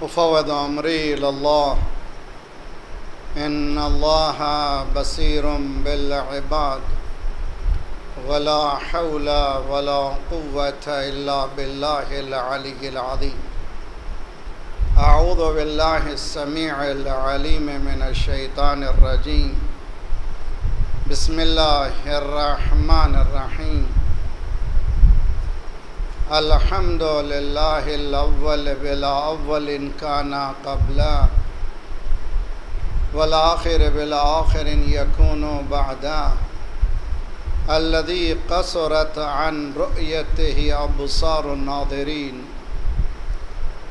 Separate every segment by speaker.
Speaker 1: أفوض أمري إلى الله إن الله بصير بالعباد ولا حول ولا قوة إلا بالله العلي العظيم. أعوذ بالله السميع العليم من الشيطان الرجيم. بسم الله الرحمن الرحيم. الحمد لله الأول بلا أول إن كان قبلا والآخر بالآخر يكون بعدا الذي قصرت عن رؤيته أبصار الناظرين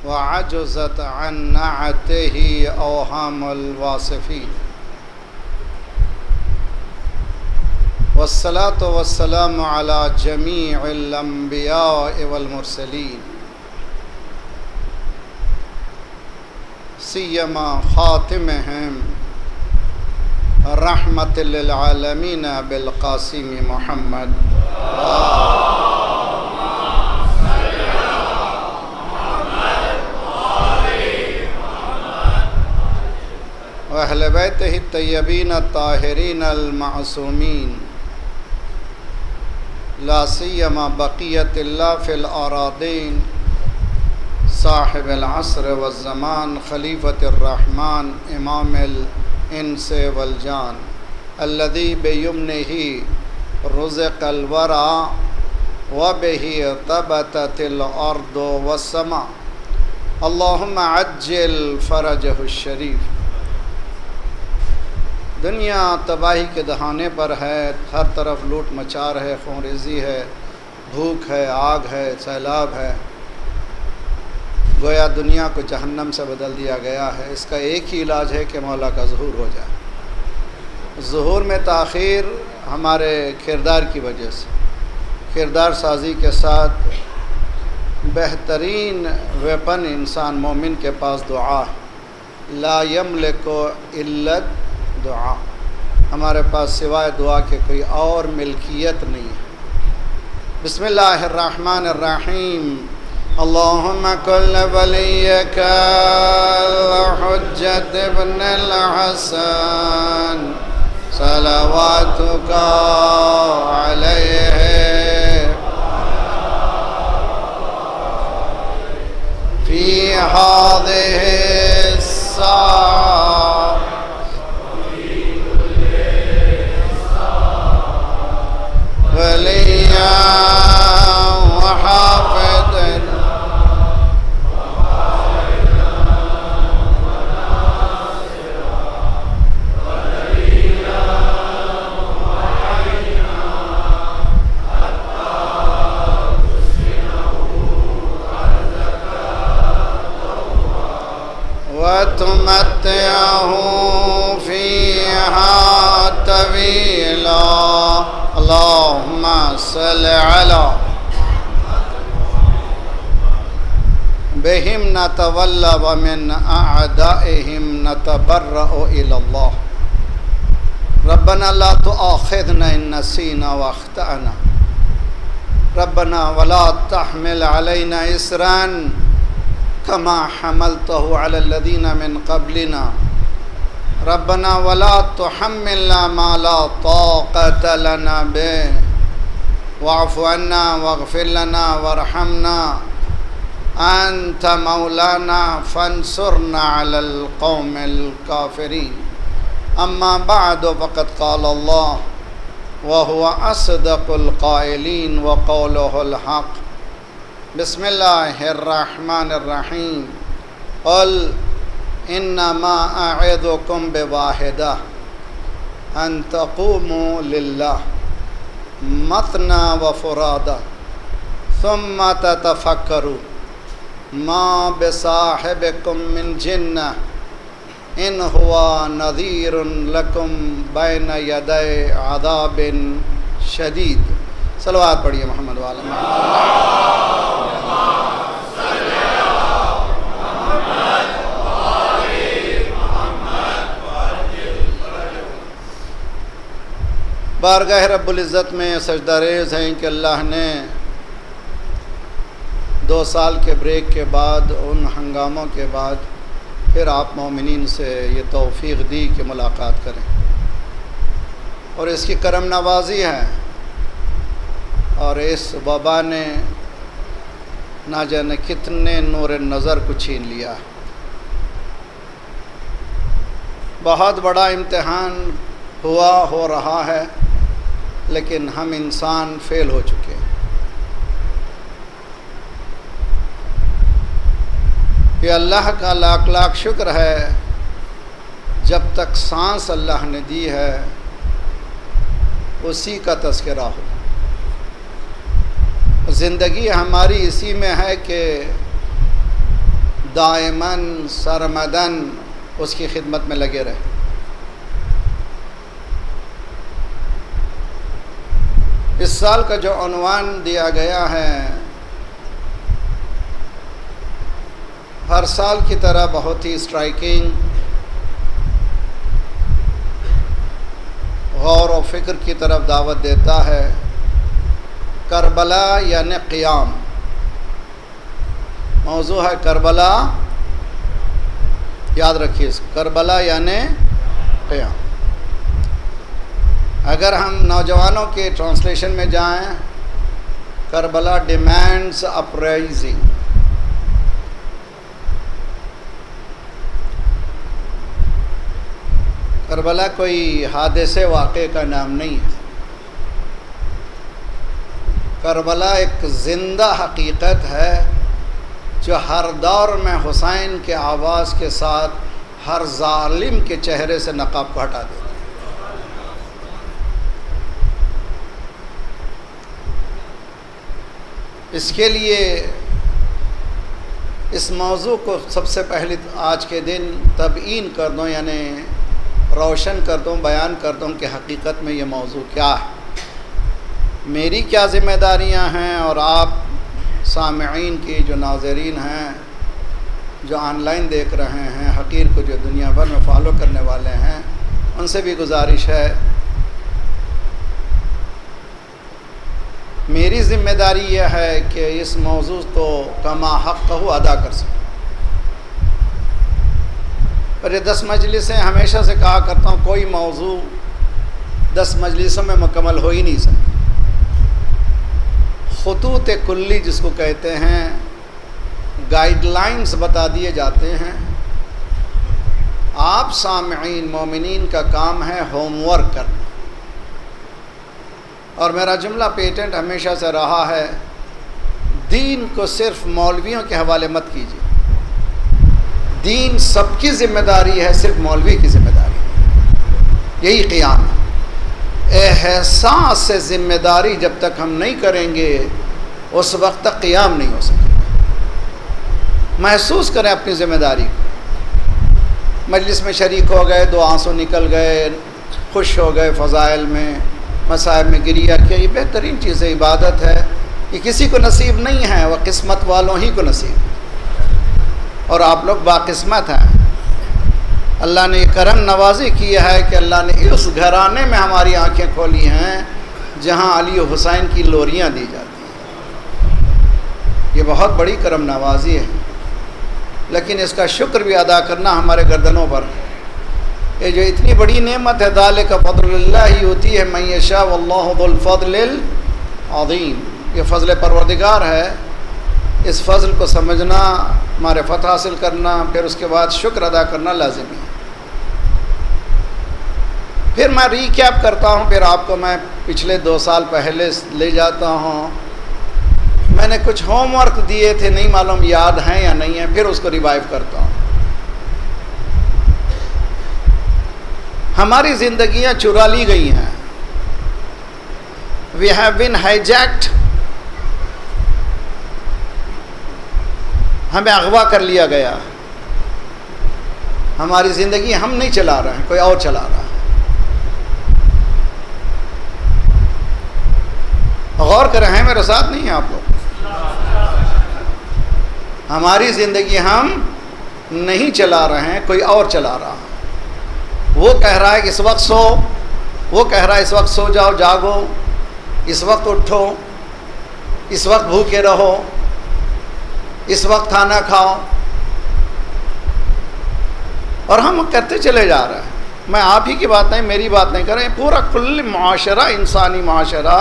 Speaker 1: وعجزت عن نعته أوهام الواصفين والصلاة والسلام على جميع الأنبياء والمرسلين سيما خاتمهم رحمة للعالمين بالقاسم محمد وأهل بيته الطيبين الطاهرين المعصومين لا سيما بقية الله في الأراضين صاحب العصر والزمان خليفة الرحمن إمام الإنس والجان الذي بيمنه رزق الورى وبه ثبتت الأرض والسماء اللهم عجل فرجه الشريف. دنیا تباہی کے دہانے پر ہے، ہر طرف لوٹ مچار ہے، خونریزی ہے، بھوک ہے، آگ ہے، سیلاب ہے، گویا دنیا کو جہنم سے بدل دیا گیا ہے. اس کا ایک ہی علاج ہے کہ مولا کا ظہور ہو جائے. ظہور میں تاخیر ہمارے کردار کی وجہ سے، کردار سازی کے ساتھ بہترین ویپن انسان مومن کے پاس دعا ہے. لا یملک الا دعا، ہمارے پاس سوائے دعا کے کوئی اور ملکیت نہیں ہے. بسم اللہ الرحمن الرحیم. اللہم کل ولیک الحجت ابن الحسن صلواتک علیہ فی ہذہ الساعہ ولیاً وحافظاً وتمتعه فيها طويلا. اللهم صل على بهم نتولى ومن أعدائهم نتبرأ إلى الله. ربنا لا تؤاخذنا إن نسينا وأخطأنا. ربنا ولا تحمل علينا إصرا كما حملته على الذين من قبلنا. ربنا ولا تحملنا ما لا طاقة لنا به واعف عنا واغفر لنا وارحمنا أنت مولانا فانصرنا على القوم الكافرين. أما بعد فقد قال الله وهو أصدق القائلين وقوله الحق. بسم الله الرحمن الرحيم. قل انما اعظكم بواحدہ ان تقوموا للہ مثنى وفرادى ثم تتفکروا ما بصاحبكم من جنہ ان هو نذیر لکم بین یدی عذاب شدید. صلوات پڑھیے محمد والا بارگاہ رب العزت میں سجدہ ریز ہیں کہ اللہ نے 2 سال کے بریک کے بعد، ان ہنگاموں کے بعد پھر آپ مومنین سے یہ توفیق دی کہ ملاقات کریں، اور اس کی کرم نوازی ہے، اور اس وبا نے نہ جانے کتنے نور نظر کو چھین لیا۔ بہت بڑا امتحان ہو رہا ہے، لیکن ہم انسان فیل ہو چکے ہیں۔ یہ اللہ کا لاکھ لاکھ شکر ہے، جب تک سانس اللہ نے دی ہے اسی کا تذکرہ ہو۔ زندگی ہماری اسی میں ہے کہ دائماً سرمداً اس کی خدمت میں لگے رہے۔ اس سال کا جو عنوان دیا گیا ہے، ہر سال کی طرح بہت ہی اسٹرائکنگ، غور و فکر کی طرف دعوت دیتا ہے۔ کربلا یعنی قیام، موضوع ہے کربلا، یاد رکھیے اس کو، کربلا یعنی قیام۔ اگر ہم نوجوانوں کے ٹرانسلیشن میں جائیں، کربلا ڈیمانڈز اپرائزنگ، کربلا کوئی حادثے واقعے کا نام نہیں ہے، کربلا ایک زندہ حقیقت ہے جو ہر دور میں حسین کے آواز کے ساتھ ہر ظالم کے چہرے سے نقاب کو ہٹا دیتی ہے۔ اس کے لیے اس موضوع کو سب سے پہلے آج کے دن تبیین کر دوں، یعنی روشن کر دوں، بیان کر دوں کہ حقیقت میں یہ موضوع کیا ہے، میری کیا ذمہ داریاں ہیں، اور آپ سامعین کی جو ناظرین ہیں، جو آن لائن دیکھ رہے ہیں، حقیر کو جو دنیا بھر میں فالو کرنے والے ہیں، ان سے بھی گزارش ہے، میری ذمہ داری یہ ہے کہ اس موضوع کو کما حق ادا کر سکوں۔ اور یہ 10 مجلسیں ہمیشہ سے کہا کرتا ہوں، کوئی موضوع 10 مجلسوں میں مکمل ہو ہی نہیں سکتا۔ خطوط کلی جس کو کہتے ہیں، گائیڈ لائنز بتا دیے جاتے ہیں، آپ سامعین مومنین کا کام ہے ہوم ورک کرنا۔ اور میرا جملہ پیٹنٹ ہمیشہ سے رہا ہے، دین کو صرف مولویوں کے حوالے مت کیجیے، دین سب کی ذمہ داری ہے، صرف مولوی کی ذمہ داری ہے۔ یہی قیام ہے۔ احساس سے ذمہ داری جب تک ہم نہیں کریں گے، اس وقت تک قیام نہیں ہو سکے۔ محسوس کریں اپنی ذمہ داری کو، مجلس میں شریک ہو گئے، 2 آنسو نکل گئے، خوش ہو گئے، فضائل میں مصائب میں گریہ کیا، یہ بہترین چیز ہے، عبادت ہے، یہ کسی کو نصیب نہیں ہے، وہ قسمت والوں ہی کو نصیب ہے، اور آپ لوگ باقسمت ہیں۔ اللہ نے یہ کرم نوازی کی ہے کہ اللہ نے اس گھرانے میں ہماری آنکھیں کھولی ہیں جہاں علی و حسین کی لوریاں دی جاتی ہیں، یہ بہت بڑی کرم نوازی ہے، لیکن اس کا شکر بھی ادا کرنا ہمارے گردنوں پر ہے۔ یہ جو اتنی بڑی نعمت ہے، ذالک فضل اللہ یؤتیہ من یشاء واللہ ذو الفضل العظیم، یہ فضل پروردگار ہے۔ اس فضل کو سمجھنا، معرفت حاصل کرنا، پھر اس کے بعد شکر ادا کرنا لازمی ہے۔ پھر میں ریکیپ کرتا ہوں، پھر آپ کو میں پچھلے 2 سال پہلے لے جاتا ہوں۔ میں نے کچھ ہوم ورک دیے تھے، نہیں معلوم یاد ہیں یا نہیں ہیں، پھر اس کو ریوائیو کرتا ہوں۔ ہماری زندگیاں چرا لی گئی ہیں، وی ہیو بین ہائیجیکڈ، ہمیں اغوا کر لیا گیا، ہماری زندگی ہم نہیں چلا رہے ہیں، کوئی اور چلا رہا ہے۔ غور کریں، ہیں میرے ساتھ نہیں ہیں آپ لوگ؟ ہماری زندگی ہم نہیں چلا رہے ہیں، کوئی اور چلا رہا ہے۔ وہ کہہ رہا ہے کہ اس وقت سو، وہ کہہ رہا ہے اس وقت سو جاؤ، جاگو، اس وقت اٹھو، اس وقت بھوکے رہو، اس وقت کھانا کھاؤ، اور ہم کرتے چلے جا رہے ہیں. میں آپ ہی کی بات نہیں، میری بات نہیں کر رہے ہیں، پورا کل معاشرہ، انسانی معاشرہ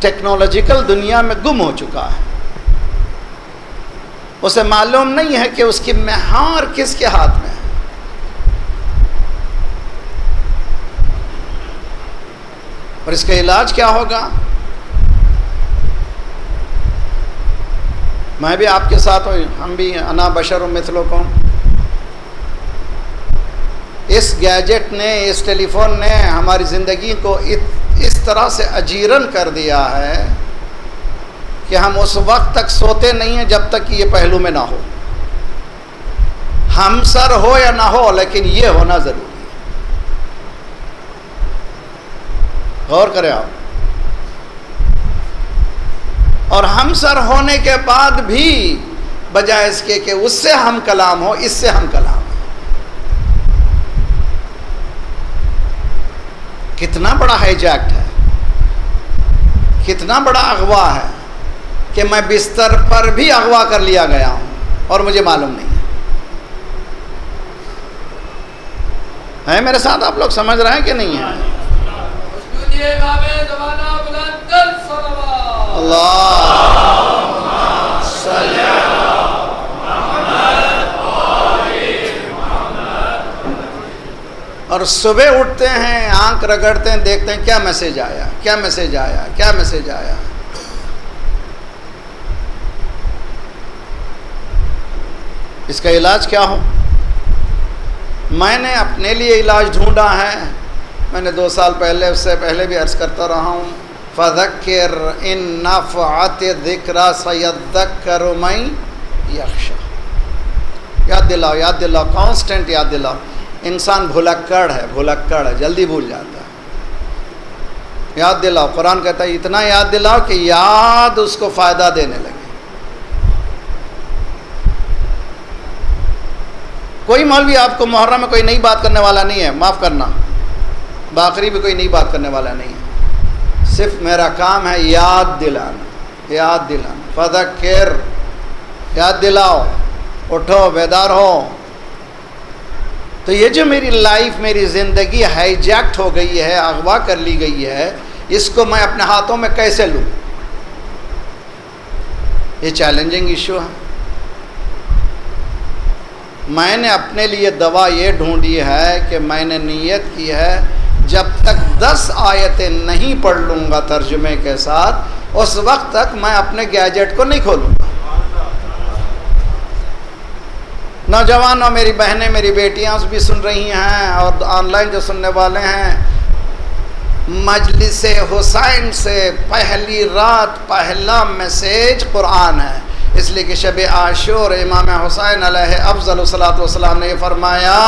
Speaker 1: ٹیکنالوجیکل دنیا میں گم ہو چکا ہے. اسے معلوم نہیں ہے کہ اس کی مہار کس کے ہاتھ میں ہے. اور اس کا علاج کیا ہوگا؟ میں بھی آپ کے ساتھ ہوں، ہم بھی انا بشر مثلکم. اس گیجٹ نے، اس ٹیلی فون نے ہماری زندگی کو اس طرح سے اجیرن کر دیا ہے کہ ہم اس وقت تک سوتے نہیں ہیں جب تک کہ یہ پہلو میں نہ ہو. ہم سر ہو یا نہ ہو، لیکن یہ ہونا ضروری ہے. غور کریں آپ. اور ہم سر ہونے کے بعد بھی بجائے اس کے کہ اس سے ہم کلام ہو، اس سے ہم کلام ہو. کتنا بڑا ہائی جیکٹ ہے، کتنا بڑا اغوا ہے کہ میں بستر پر بھی اغوا کر لیا گیا ہوں اور مجھے معلوم نہیں ہے. میرے ساتھ آپ لوگ سمجھ رہے ہیں کہ نہیں ہے؟ اور صبح اٹھتے ہیں، آنکھ رگڑتے ہیں، دیکھتے ہیں کیا میسج آیا، کیا میسج آیا، کیا میسج آیا. اس کا علاج کیا ہو؟ میں نے اپنے لیے علاج ڈھونڈا ہے. میں نے 2 سال پہلے، اس سے پہلے بھی عرض کرتا رہا ہوں، فَذَكِّرْ إِن نَفَعَتِ الذِّكْرَىٰ سَيَذَّكَّرُ مَن يَخْشَىٰ. یاد دلاؤ، یاد دلاؤ، کانسٹنٹ یاد دلاؤ. انسان بھلکڑ ہے، جلدی بھول جاتا ہے. یاد دلاؤ. قرآن کہتا ہے اتنا یاد دلاؤ کہ یاد اس کو فائدہ دینے لگے. کوئی مولوی آپ کو محرم میں کوئی نئی بات کرنے والا نہیں ہے، معاف کرنا. باقری بھی کوئی نئی بات کرنے والا نہیں ہے. صرف میرا کام ہے یاد دلانا، یاد دلانا. فذکر، یاد دلاؤ، اٹھو، بیدار ہو. تو یہ جو میری لائف، میری زندگی ہائی جیکٹ ہو گئی ہے، اغوا کر لی گئی ہے، اس کو میں اپنے ہاتھوں میں کیسے لوں؟ یہ چیلنجنگ ایشو ہے. میں نے اپنے لیے دوا یہ ڈھونڈی ہے کہ میں نے نیت کی ہے جب تک 10 آیتیں نہیں پڑھ لوں گا ترجمے کے ساتھ، اس وقت تک میں اپنے گیجٹ کو نہیں کھولوں گا. نوجوانوں، میری بہنیں، میری بیٹیاں بھی سن رہی ہیں، اور آن لائن جو سننے والے ہیں، مجلس حسین سے پہلی رات پہلا میسیج قرآن ہے. اس لیے کہ شب عاشور امام حسین علیہ افضل الصلاۃ والسلام نے یہ فرمایا،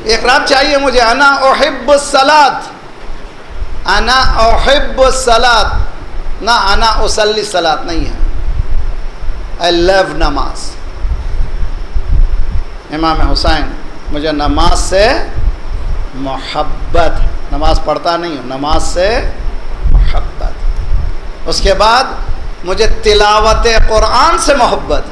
Speaker 1: ایک رات چاہیے مجھے، انا احب الصلاۃ، انا احب الصلاۃ، نہ انا اصلی الصلاۃ نہیں ہے. I love نماز. امام حسین، مجھے نماز سے محبت، نماز پڑھتا نہیں ہوں، نماز سے محبت. اس کے بعد مجھے تلاوت قرآن سے محبت.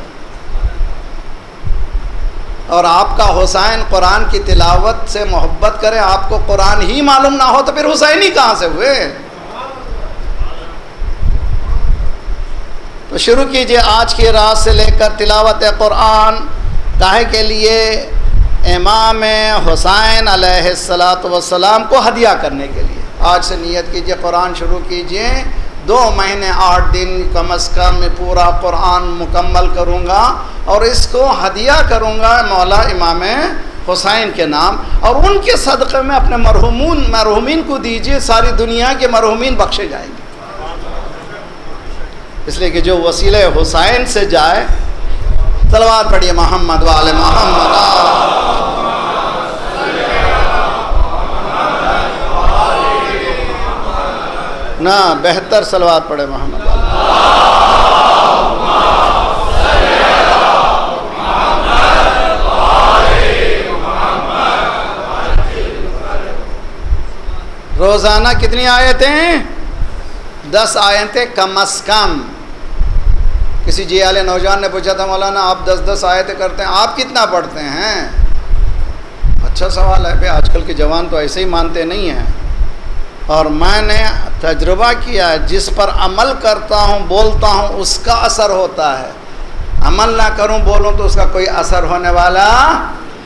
Speaker 1: اور آپ کا حسین قرآن کی تلاوت سے محبت کرے، آپ کو قرآن ہی معلوم نہ ہو تو پھر حسین ہی کہاں سے ہوئے؟ تو شروع کیجئے آج کی رات سے لے کر تلاوت قرآن، کاہے کے لیے؟ امام حسین علیہ السلام کو ہدیہ کرنے کے لیے. آج سے نیت کیجئے، قرآن شروع کیجئے. 2 مہینے 8 دن کم از کم میں پورا قرآن مکمل کروں گا، اور اس کو ہدیہ کروں گا مولا امام حسین کے نام، اور ان کے صدقے میں اپنے مرحومین کو دیجئے. ساری دنیا کے مرحومین بخشے جائیں گے. اس لیے کہ جو وسیلہ حسین سے جائے، صلوات پڑھیے محمد وآل محمد. نہ بہتر صلوات پڑھے محمد وآل. روزانہ کتنی آیتیں؟ 10 آیتیں کم از کم. کسی جی والے نوجوان نے پوچھا تھا مولانا آپ 10 آیتیں کرتے ہیں، آپ کتنا پڑھتے ہیں؟ اچھا سوال ہے. آج کل کے جوان تو ایسے ہی مانتے نہیں ہیں. اور میں نے تجربہ کیا ہے، جس پر عمل کرتا ہوں بولتا ہوں اس کا اثر ہوتا ہے. عمل نہ کروں بولوں تو اس کا کوئی اثر ہونے والا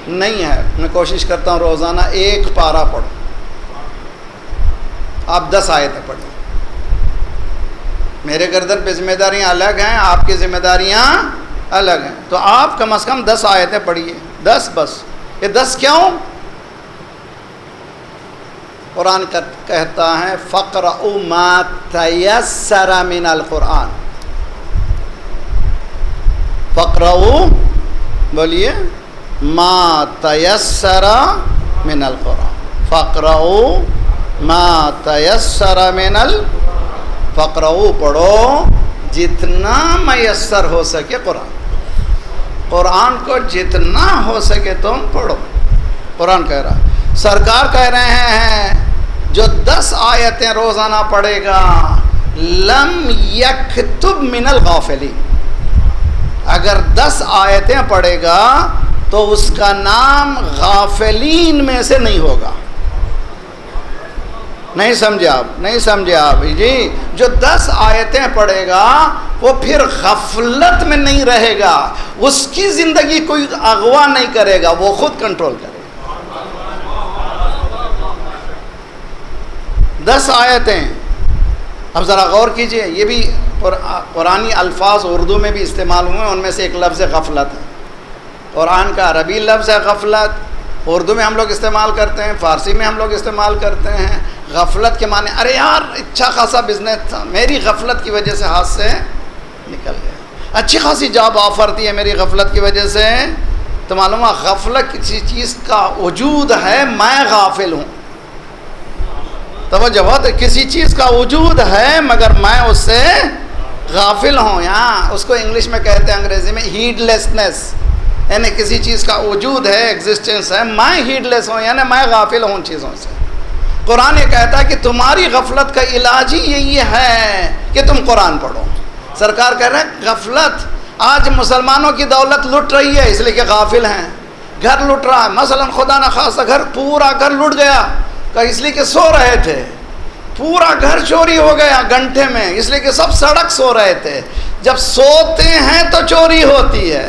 Speaker 1: نہیں ہے. میں کوشش کرتا ہوں روزانہ 1 پارہ پڑھوں. آپ 10 آیتیں پڑھیں. میرے گردن پہ ذمہ داریاں الگ ہیں، آپ کی ذمہ داریاں الگ ہیں. تو آپ کم از کم 10 آیتیں پڑھیے. 10 بس. یہ 10 کیوں؟ قرآن کہتا ہے فَقْرَؤُوا مَا تَيَسَّرَ مِنَ الْقُرْآنِ. فَقْرَؤُوا بولیے مَا تَيَسَّرَ مِنَ الْقُرْآنِ. فَقْرَؤُوا مَا تَيَسَّرَ مِنَ فَقْرَؤُوا پڑھو جتنا میسر ہو سکے قرآن. قرآن کو جتنا ہو سکے تم پڑھو. قرآن کہہ رہا ہے. سرکار کہہ رہے ہیں جو 10 آیتیں روزانہ پڑھے گا لم یکتب من الغافلین. اگر 10 آیتیں پڑھے گا تو اس کا نام غافلین میں سے نہیں ہوگا. نہیں سمجھے آپ جی. جو 10 آیتیں پڑھے گا وہ پھر غفلت میں نہیں رہے گا. اس کی زندگی کوئی اغوا نہیں کرے گا، وہ خود کنٹرول کرے گا. 10 آیتیں. اب ذرا غور کیجئے، یہ بھی قرآنی الفاظ اردو میں بھی استعمال ہوئے ہیں. ان میں سے ایک لفظ غفلت ہے. قرآن کا عربی لفظ ہے غفلت. اردو میں ہم لوگ استعمال کرتے ہیں، فارسی میں ہم لوگ استعمال کرتے ہیں. غفلت کے معنی ارے یار اچھا خاصا بزنس تھا، میری غفلت کی وجہ سے ہاتھ سے نکل گیا. اچھی خاصی جاب آفر تھی ہے، میری غفلت کی وجہ سے. تو معلوم ہے غفلت کسی چیز کا وجود ہے، میں غافل ہوں. توجہ بہت ہے. کسی چیز کا وجود ہے مگر میں اس سے غافل ہوں. یہاں اس کو انگلش میں کہتے ہیں انگریزی میں ہیڈ لیسنس. یعنی کسی چیز کا وجود ہے، ایگزسٹنس ہے، میں ہیڈ لیس ہوں، یعنی میں غافل ہوں ان چیزوں سے. قرآن یہ کہتا ہے کہ تمہاری غفلت کا علاج ہی یہی ہے کہ تم قرآن پڑھو. سرکار کہہ رہے ہیں غفلت. آج مسلمانوں کی دولت لٹ رہی ہے اس لیے کہ غافل ہیں. گھر لٹ رہا ہے، مثلا خدا نخواستہ پورا گھر لٹ گیا اس لیے کہ سو رہے تھے. پورا گھر چوری ہو گیا گھنٹے میں اس لیے کہ سب سڑک سو رہے تھے. جب سوتے ہیں تو چوری ہوتی ہے.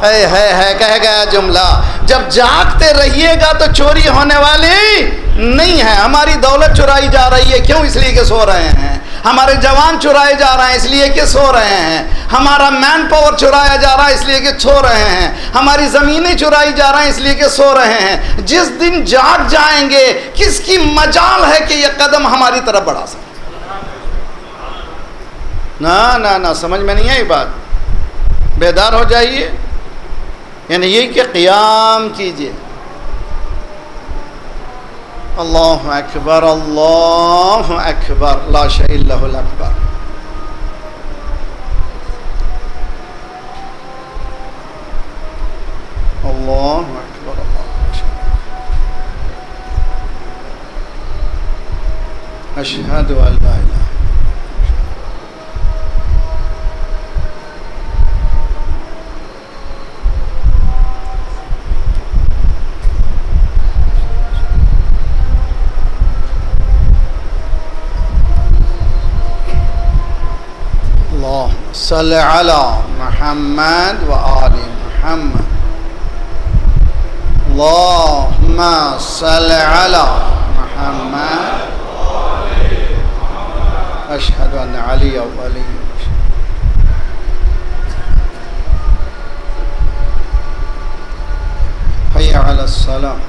Speaker 1: کہہ گیا جملہ. جب جاگتے رہیے گا تو چوری ہونے والی نہیں ہے. ہماری دولت چرائی جا رہی ہے، کیوں؟ اس لیے کہ سو رہے ہیں. ہمارے جوان چرائے جا رہے ہیں اس لیے کہ سو رہے ہیں. ہمارا مین پاور چرایا جا رہا ہے اس لیے کہ سو رہے ہیں. ہماری زمینیں چرائی جا رہے ہیں اس لیے کہ سو رہے ہیں. جس دن جاگ جائیں گے کس کی مجال ہے کہ یہ قدم ہماری طرف بڑھا سکے؟ نہ سمجھ میں نہیں ہے یہ بات. بیدار ہو جائیے. یعنی یہ کہ قیام کیجئے. اللہ اکبر اللہ اکبر لا شیء الا الاکبر. اللہ اکبر اشہد ان لا الہ صلی علی محمد و آل محمد. اللہم صلی علی محمد. اشہد ان علی و علی. حی علی الصلاۃ.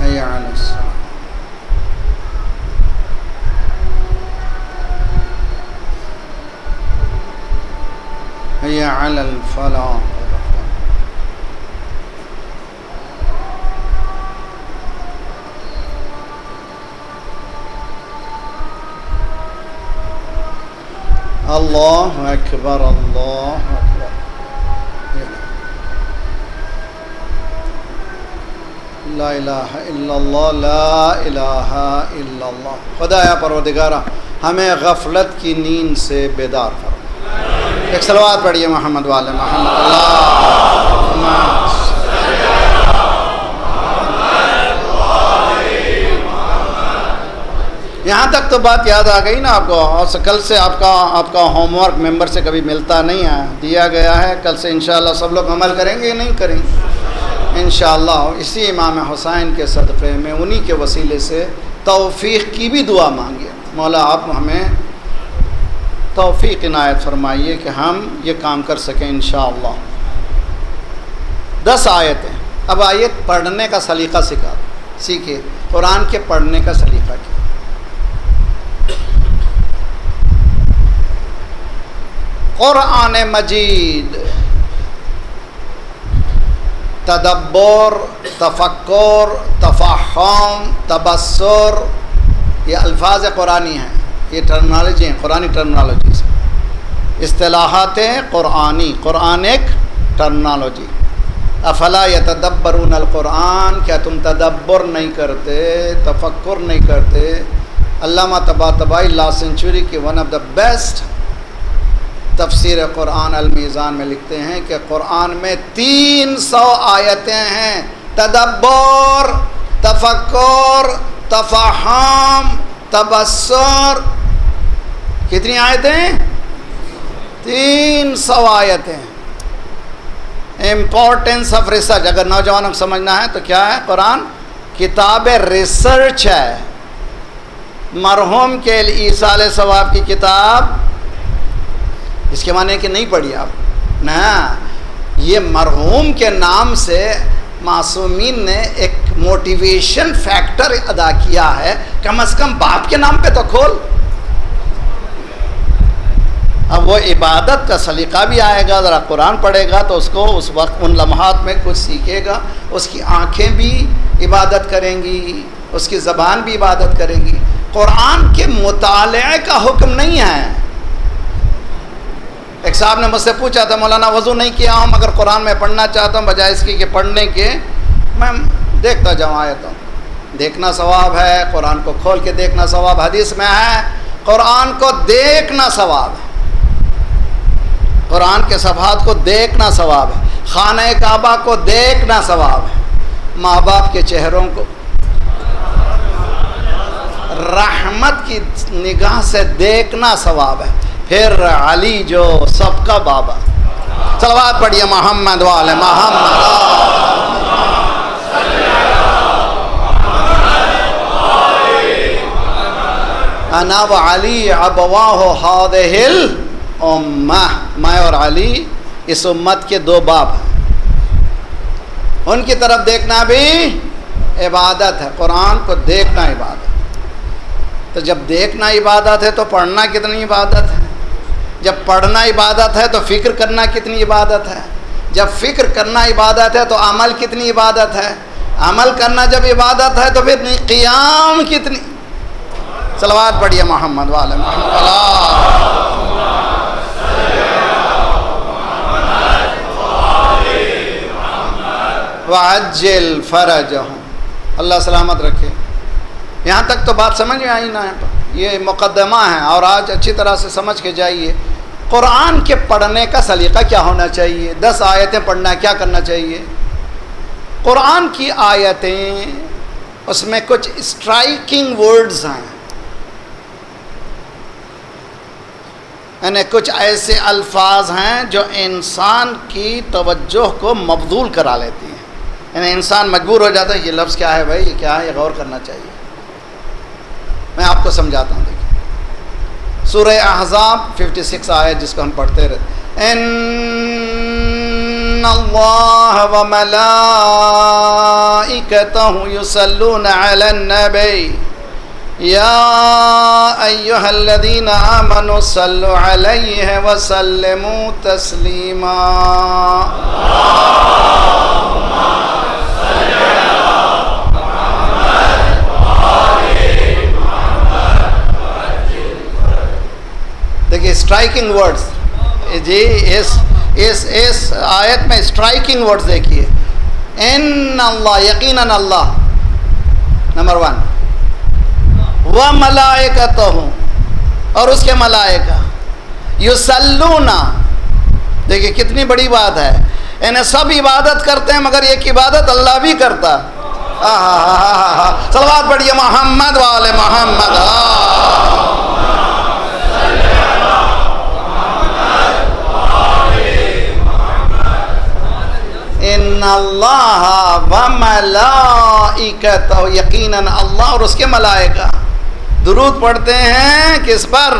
Speaker 1: حی علی الصلاۃ. حی علی الفلاح. اللہ اکبر اللہ اکبر. لا الہ الا اللہ لا الہ الا اللہ۔ خدایا پروردگارہ ہمیں غفلت کی نیند سے بیدار فرما۔ ایک صلوات پڑھیے محمد والے محمد۔ اللہم یہاں تک تو بات یاد آ گئی نا آپ کو، اور کل سے آپ کا ہوم ورک ممبر سے کبھی ملتا نہیں ہے، دیا گیا ہے، کل سے انشاءاللہ سب لوگ عمل کریں گے یا نہیں کریں گے؟ انشاءاللہ اسی امام حسین کے صدقے میں انہی کے وسیلے سے توفیق کی بھی دعا مانگیے، مولا آپ ہمیں توفیق عنایت فرمائیے کہ ہم یہ کام کر سکیں انشاءاللہ۔ 10 آیتیں۔ اب آیت پڑھنے کا سلیقہ سیکھیے، قرآن کے پڑھنے کا سلیقہ کیا؟ قرآن مجید تدبر، تفکر، تفہم، تبصر، یہ الفاظ قرآنی ہیں، یہ ٹرمنالوجی ہیں، قرآنی ٹرمنالوجیز، اصطلاحات قرآنی، قرآنک ٹرمنالوجی۔ افلا یتدبرون القرآن، کیا تم تدبر نہیں کرتے، تفکر نہیں کرتے؟ علامہ طباطبائی لاسٹ سینچوری کی ون آف دا بیسٹ تفسیر قرآن المیزان میں لکھتے ہیں کہ قرآن میں 300 آیتیں ہیں، تدبر، تفکر، تفہم، تبصر۔ کتنی آیتیں؟ 300 آیتیں۔ امپورٹنس آف ریسرچ، اگر نوجوانوں کو سمجھنا ہے تو کیا ہے؟ قرآن کتاب ریسرچ ہے۔ مرحوم کے ایصال ثواب کی کتاب، اس کے معنی کہ نہیں پڑھی آپ نہ، یہ مرحوم کے نام سے معصومین نے ایک موٹیویشن فیکٹر ادا کیا ہے، کم از کم باپ کے نام پہ تو کھول۔ اب وہ عبادت کا سلیقہ بھی آئے گا، ذرا قرآن پڑھے گا تو اس کو اس وقت ان لمحات میں کچھ سیکھے گا، اس کی آنکھیں بھی عبادت کریں گی، اس کی زبان بھی عبادت کرے گی۔ قرآن کے مطالعے کا حکم نہیں ہے۔ ایک صاحب نے مجھ سے پوچھا تھا، مولانا وضو نہیں کیا ہوں مگر قرآن میں پڑھنا چاہتا ہوں، بجائے اس کی کہ پڑھنے کے میں دیکھتا جاؤں آیتوں۔ دیکھنا ثواب ہے، قرآن کو کھول کے دیکھنا ثواب، حدیث میں ہے قرآن کو دیکھنا ثواب ہے، قرآن کے صفحات کو دیکھنا ثواب ہے، خانہ کعبہ کو دیکھنا ثواب ہے، ماں باپ کے چہروں کو رحمت کی نگاہ سے دیکھنا ثواب ہے، پھر علی جو سب کا بابا۔ صلوات پڑھیے محمد والے محمد۔ انا و علی ابواہ ہذہ الامہ، میں اور علی اس امت کے 2 باپ ہیں، ان کی طرف دیکھنا بھی عبادت ہے، قرآن کو دیکھنا عبادت۔ تو جب دیکھنا عبادت ہے تو پڑھنا کتنی عبادت ہے؟ جب پڑھنا عبادت ہے تو فکر کرنا کتنی عبادت ہے؟ جب فکر کرنا عبادت ہے تو عمل کتنی عبادت ہے؟ عمل کرنا جب عبادت ہے تو پھر قیام کتنی؟ صلوات پڑھیے محمد والے محمد۔ وعجل فرجہم، اللہ سلامت رکھے۔ یہاں تک تو بات سمجھ میں آئی نا، یہ مقدمہ ہے، اور آج اچھی طرح سے سمجھ کے جائیے قرآن کے پڑھنے کا سلیقہ کیا ہونا چاہیے۔ 10 آیتیں پڑھنا کیا کرنا چاہیے؟ قرآن کی آیتیں اس میں کچھ اسٹرائکنگ ورڈز ہیں، یعنی کچھ ایسے الفاظ ہیں جو انسان کی توجہ کو مبذول کرا لیتی ہیں، یعنی انسان مجبور ہو جاتا ہے یہ لفظ کیا ہے بھائی، یہ کیا ہے، یہ غور کرنا چاہیے۔ میں آپ کو سمجھاتا ہوں، دیکھیں سورہ احزاب 56 آیت جس کو ہم پڑھتے رہتے ہیں، ان اللہ و ملائکتہ یصلون علی النبی یا ایہا الذین آمنوا صلوا علیہ وسلموا تسلیما۔ دیکھیے اسٹرائکنگ ورڈز، جی اس آیت میں اسٹرائکنگ ورڈز دیکھیے، ان اللہ یقیناً اللہ نمبر 1 و ملائکتہ اور اس کے ملائکہ یصلون دیکھیں کتنی بڑی بات ہے انہیں سب عبادت کرتے ہیں مگر ایک عبادت اللہ بھی کرتا صلوات پڑھیے محمد والے محمد ان اللہ و ملائکتہ یقیناً اللہ اور اس کے ملائکہ درود پڑھتے ہیں کس پر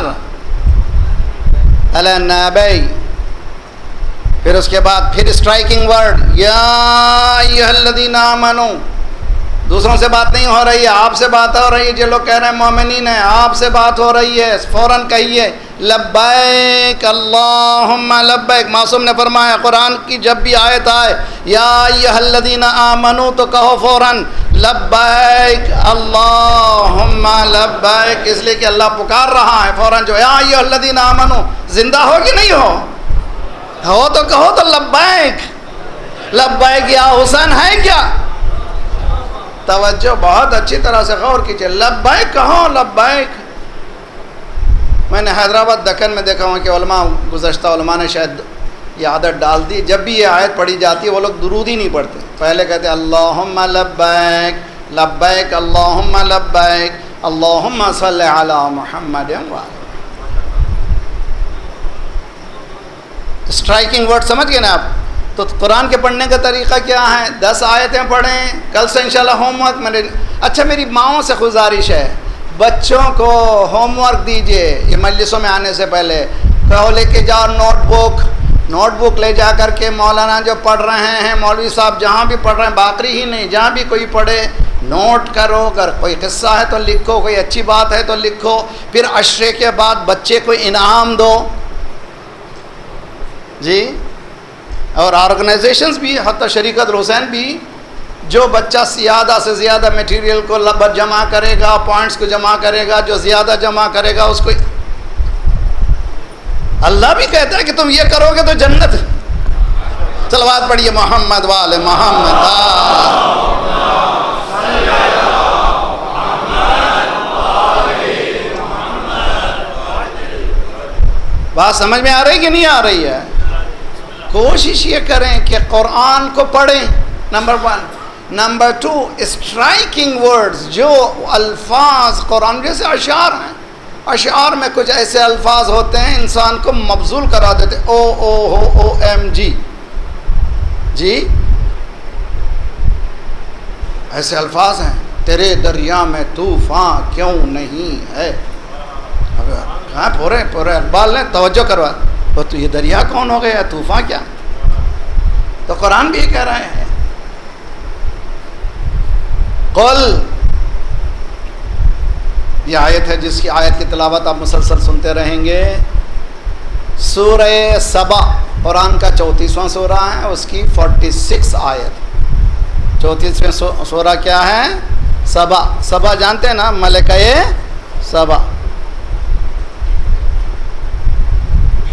Speaker 1: علی النبی پھر اس کے بعد پھر اسٹرائکنگ ورڈ یا ایھا الذین آمنوا دوسروں سے بات نہیں ہو رہی ہے آپ سے بات ہو رہی ہے جو لوگ کہہ رہے ہیں مومنین ہیں آپ سے بات ہو رہی ہے فوراً کہیے لبیک اللہم لبیک معصوم نے فرمایا قرآن کی جب بھی آیت آئے یا ایھا الذین آمنوا تو کہو فوراً لبیک اللہم لبیک اس لیے کہ اللہ پکار رہا ہے فوراً جو یا ایھا الذین آمنوا زندہ ہو کہ نہیں ہو تو کہو تو لبیک لبیک یا حسین ہے کیا توجہ بہت اچھی طرح سے غور کیجئے لبیک کہو لبیک میں نے حیدرآباد دکن میں دیکھا ہوں کہ علماء گزشتہ علماء نے شاید یہ عادت ڈال دی جب بھی یہ آیت پڑھی جاتی ہے وہ لوگ درود ہی نہیں پڑھتے پہلے کہتے ہیں اللہم لبیک لبیک اللہم لبیک اللہم صلی علی محمد اسٹرائکنگ ورڈ سمجھ گئے نا آپ تو قرآن کے پڑھنے کا طریقہ کیا ہے 10 آیتیں پڑھیں کل سے انشاءاللہ ہوم ورک اچھا میری ماؤں سے گزارش ہے بچوں کو ہوم ورک دیجئے یہ مجلسوں میں آنے سے پہلے کہو لے کے جاؤ نوٹ بک لے جا کر کے مولانا جو پڑھ رہے ہیں مولوی صاحب جہاں بھی پڑھ رہے ہیں باقری ہی نہیں جہاں بھی کوئی پڑھے نوٹ کرو اگر کوئی قصہ ہے تو لکھو کوئی اچھی بات ہے تو لکھو پھر عشرے کے بعد بچے کو انعام دو جی اور آرگنائزیشنز بھی حتی شریکت الحسین بھی جو بچہ زیادہ سے زیادہ میٹیریل کو جمع کرے گا پوائنٹس کو جمع کرے گا جو زیادہ جمع کرے گا اس کو اللہ بھی کہتا ہے کہ تم یہ کرو گے تو جنت صلوات پڑھیے محمد والے محمد بات سمجھ میں آ رہی کہ نہیں آ رہی ہے کوشش یہ کریں کہ قرآن کو پڑھیں نمبر 1 نمبر 2 اسٹرائکنگ ورڈز جو الفاظ قرآن جیسے اشعار ہیں اشعار میں کچھ ایسے الفاظ ہوتے ہیں انسان کو مبذول کرا دیتے او ایم جی ایسے الفاظ ہیں تیرے دریا میں طوفان کیوں نہیں ہے کہاں پورے اقبال نے توجہ کروا تو یہ دریا کون ہو گیا طوفان کیا تو قرآن بھی کہہ رہے ہیں قل یہ آیت ہے جس کی آیت کی تلاوت آپ مسلسل سنتے رہیں گے سورہ سبا قرآن کا 34واں سورہ ہے اس کی 46 آیت 34واں سورہ کیا ہے سبا جانتے ہیں نا ملکہ سبا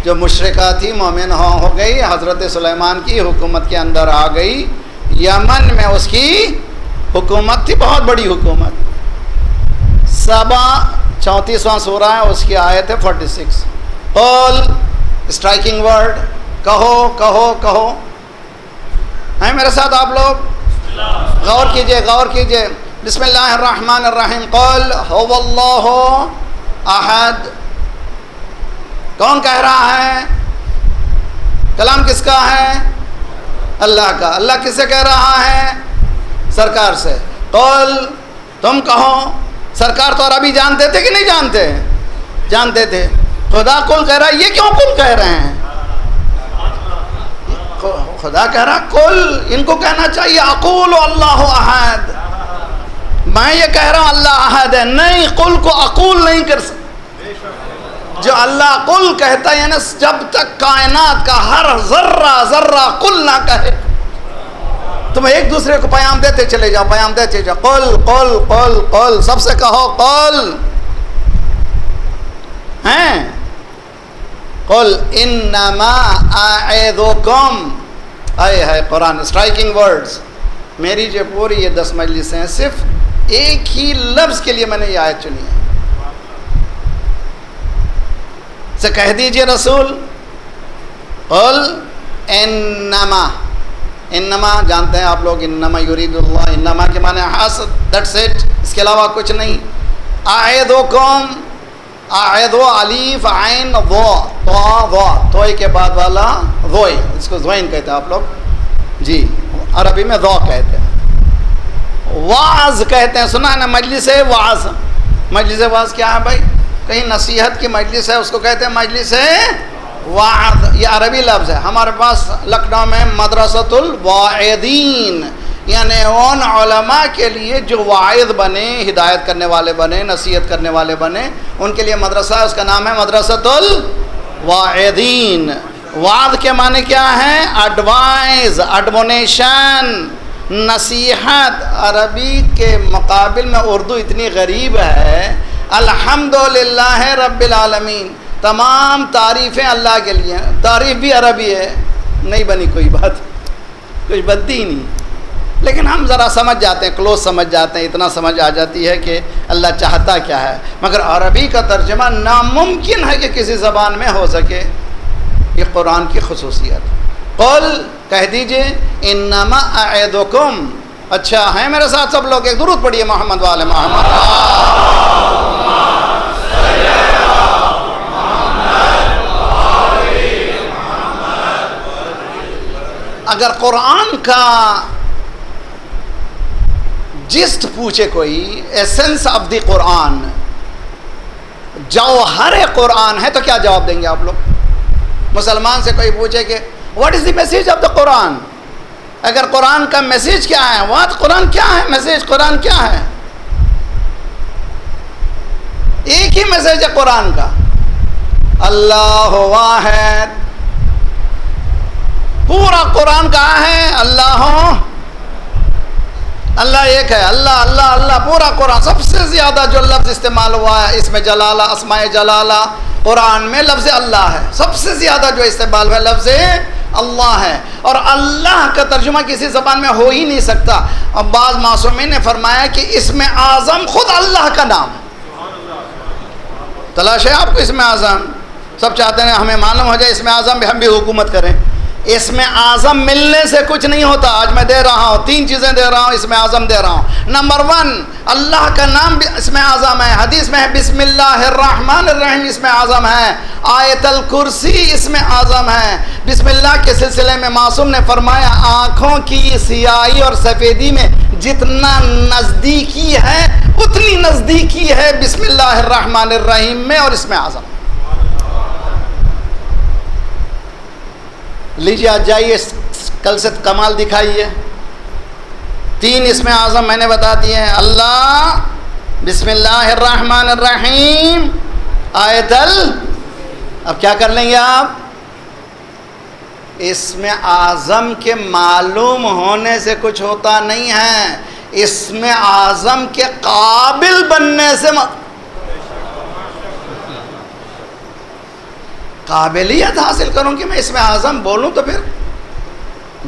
Speaker 1: جو مشرکہ تھی مومن ہو گئی حضرت سلیمان کی حکومت کے اندر آ گئی یمن میں اس کی حکومت تھی بہت بڑی حکومت سبا 34واں سورہ ہے اس کی آیت ہے 46 قول اسٹرائکنگ ورڈ کہو ہیں میرے ساتھ آپ لوگ غور کیجئے بسم اللہ الرحمن الرحیم قل هو اللہ احد کون کہہ رہا ہے کلام کس کا ہے اللہ کا اللہ کس سے کہہ رہا ہے سرکار سے قل تم کہو سرکار تو عربی جانتے تھے کہ نہیں جانتے تھے خدا قل کہہ رہا ہے یہ کیوں قل کہہ رہے ہیں خدا کہہ رہا قل ان کو کہنا چاہیے اقول اللہ احد میں یہ کہہ رہا ہوں اللہ احد ہے نہیں قل کو اقول نہیں کر سکتا جو اللہ قل کہتا ہے یعنی جب تک کائنات کا ہر ذرہ قل نہ کہے تم ایک دوسرے کو پیام دیتے چلے جاؤ قل سب سے کہو قل ہیں قل انما اعظکم اے ہے قرآن اسٹرائکنگ ورڈز میری جو پوری یہ 10 مجلسیں ہیں صرف ایک ہی لفظ کے لیے میں نے یہ آیت چنی ہے. سے کہہ دیجئے رسول قل انما جانتے ہیں آپ لوگ، انما یرید اللہ، انما کے معنی حسد، دیٹس اٹ، اس کے علاوہ کچھ نہیں. اعدکم، اعدو الف عین ضا، توئے کے بعد والا ضوئے، اس کو ضوئن کہتے ہیں آپ لوگ جی، عربی میں ضا کہتے ہیں. واعظ کہتے ہیں، سنا ہے نا مجلس واعظ. مجلس واعظ کیا ہے بھائی؟ کہیں نصیحت کی مجلس ہے اس کو کہتے ہیں مجلس واعظ، یہ عربی لفظ ہے. ہمارے پاس لکھنؤ میں مدرسۃ الواعظین، یعنی ان علماء کے لیے جو واعظ بنے، ہدایت کرنے والے بنے، نصیحت کرنے والے بنے، ان کے لیے مدرسہ ہے، اس کا نام ہے مدرسۃ الواعظین. وعظ کے معنی کیا ہے؟ ایڈوائز، ایڈمونیشن، نصیحت. عربی کے مقابل میں اردو اتنی غریب ہے. الحمدللہ رب العالمین، تمام تعریفیں اللہ کے لیے. تعریف بھی عربی ہے، نہیں بنی کوئی بات، کچھ بدی ہی نہیں. لیکن ہم ذرا سمجھ جاتے ہیں، کلوز سمجھ جاتے ہیں، اتنا سمجھ آ جاتی ہے کہ اللہ چاہتا کیا ہے. مگر عربی کا ترجمہ ناممکن ہے کہ کسی زبان میں ہو سکے. یہ قرآن کی خصوصیت. قل، کہہ دیجئے، انما اعدکم. اچھا ہیں میرے ساتھ سب لوگ؟ ایک درود پڑھیے محمد والے محمد. اگر قرآن کا جسٹ پوچھے کوئی، ایسنس آف دی قرآن، جوہر قرآن ہے، تو کیا جواب دیں گے آپ لوگ؟ مسلمان سے کوئی پوچھے کہ what is the message of the Quran, اگر قرآن کا میسج کیا ہے، واٹ قرآن کیا ہے، میسج قرآن کیا ہے؟ ایک ہی میسج ہے قرآن کا، اللہ واحد. پورا قرآن کہا ہے اللہ ایک ہے، اللہ اللہ اللہ. پورا قرآن سب سے زیادہ جو لفظ استعمال ہوا ہے اس میں جلالہ، اسماء جلالہ، قرآن میں لفظ اللہ ہے. سب سے زیادہ جو استعمال ہوا ہے لفظ اللہ ہے. اور اللہ کا ترجمہ کسی زبان میں ہو ہی نہیں سکتا. اب بعض معصومین نے فرمایا کہ اسم اعظم خود اللہ کا نام. تلاش ہے آپ کو اسم اعظم؟ سب چاہتے ہیں ہمیں معلوم ہو جائے اسم اعظم بھی، ہم بھی حکومت کریں. اس میں اعظم ملنے سے کچھ نہیں ہوتا. آج میں دے رہا ہوں 3 چیزیں دے رہا ہوں، اس میں اعظم دے رہا ہوں. نمبر 1، اللہ کا نام بھی اس میں اعظم ہے. حدیث میں ہے بسم اللہ الرحمن الرحیم، اس میں اعظم ہے. آیت الکرسی اس میں اعظم ہے. بسم اللہ کے سلسلے میں معصوم نے فرمایا آنکھوں کی سیاہی اور سفیدی میں جتنا نزدیکی ہے اتنی نزدیکی ہے بسم اللہ الرحمن الرحیم میں اور اس میں اعظم. لیجیے آج جائیے کل سے کمال دکھائیے. 3 اس میں اعظم میں نے بتا دیے ہیں، اللہ، بسم اللہ الرحمن الرحیم، اب کیا کر لیں گے آپ؟ اس میں اعظم کے معلوم ہونے سے کچھ ہوتا نہیں ہے، اس میں اعظم کے قابل بننے سے قابلیت حاصل کروں کہ میں اس میں اعظم بولوں تو پھر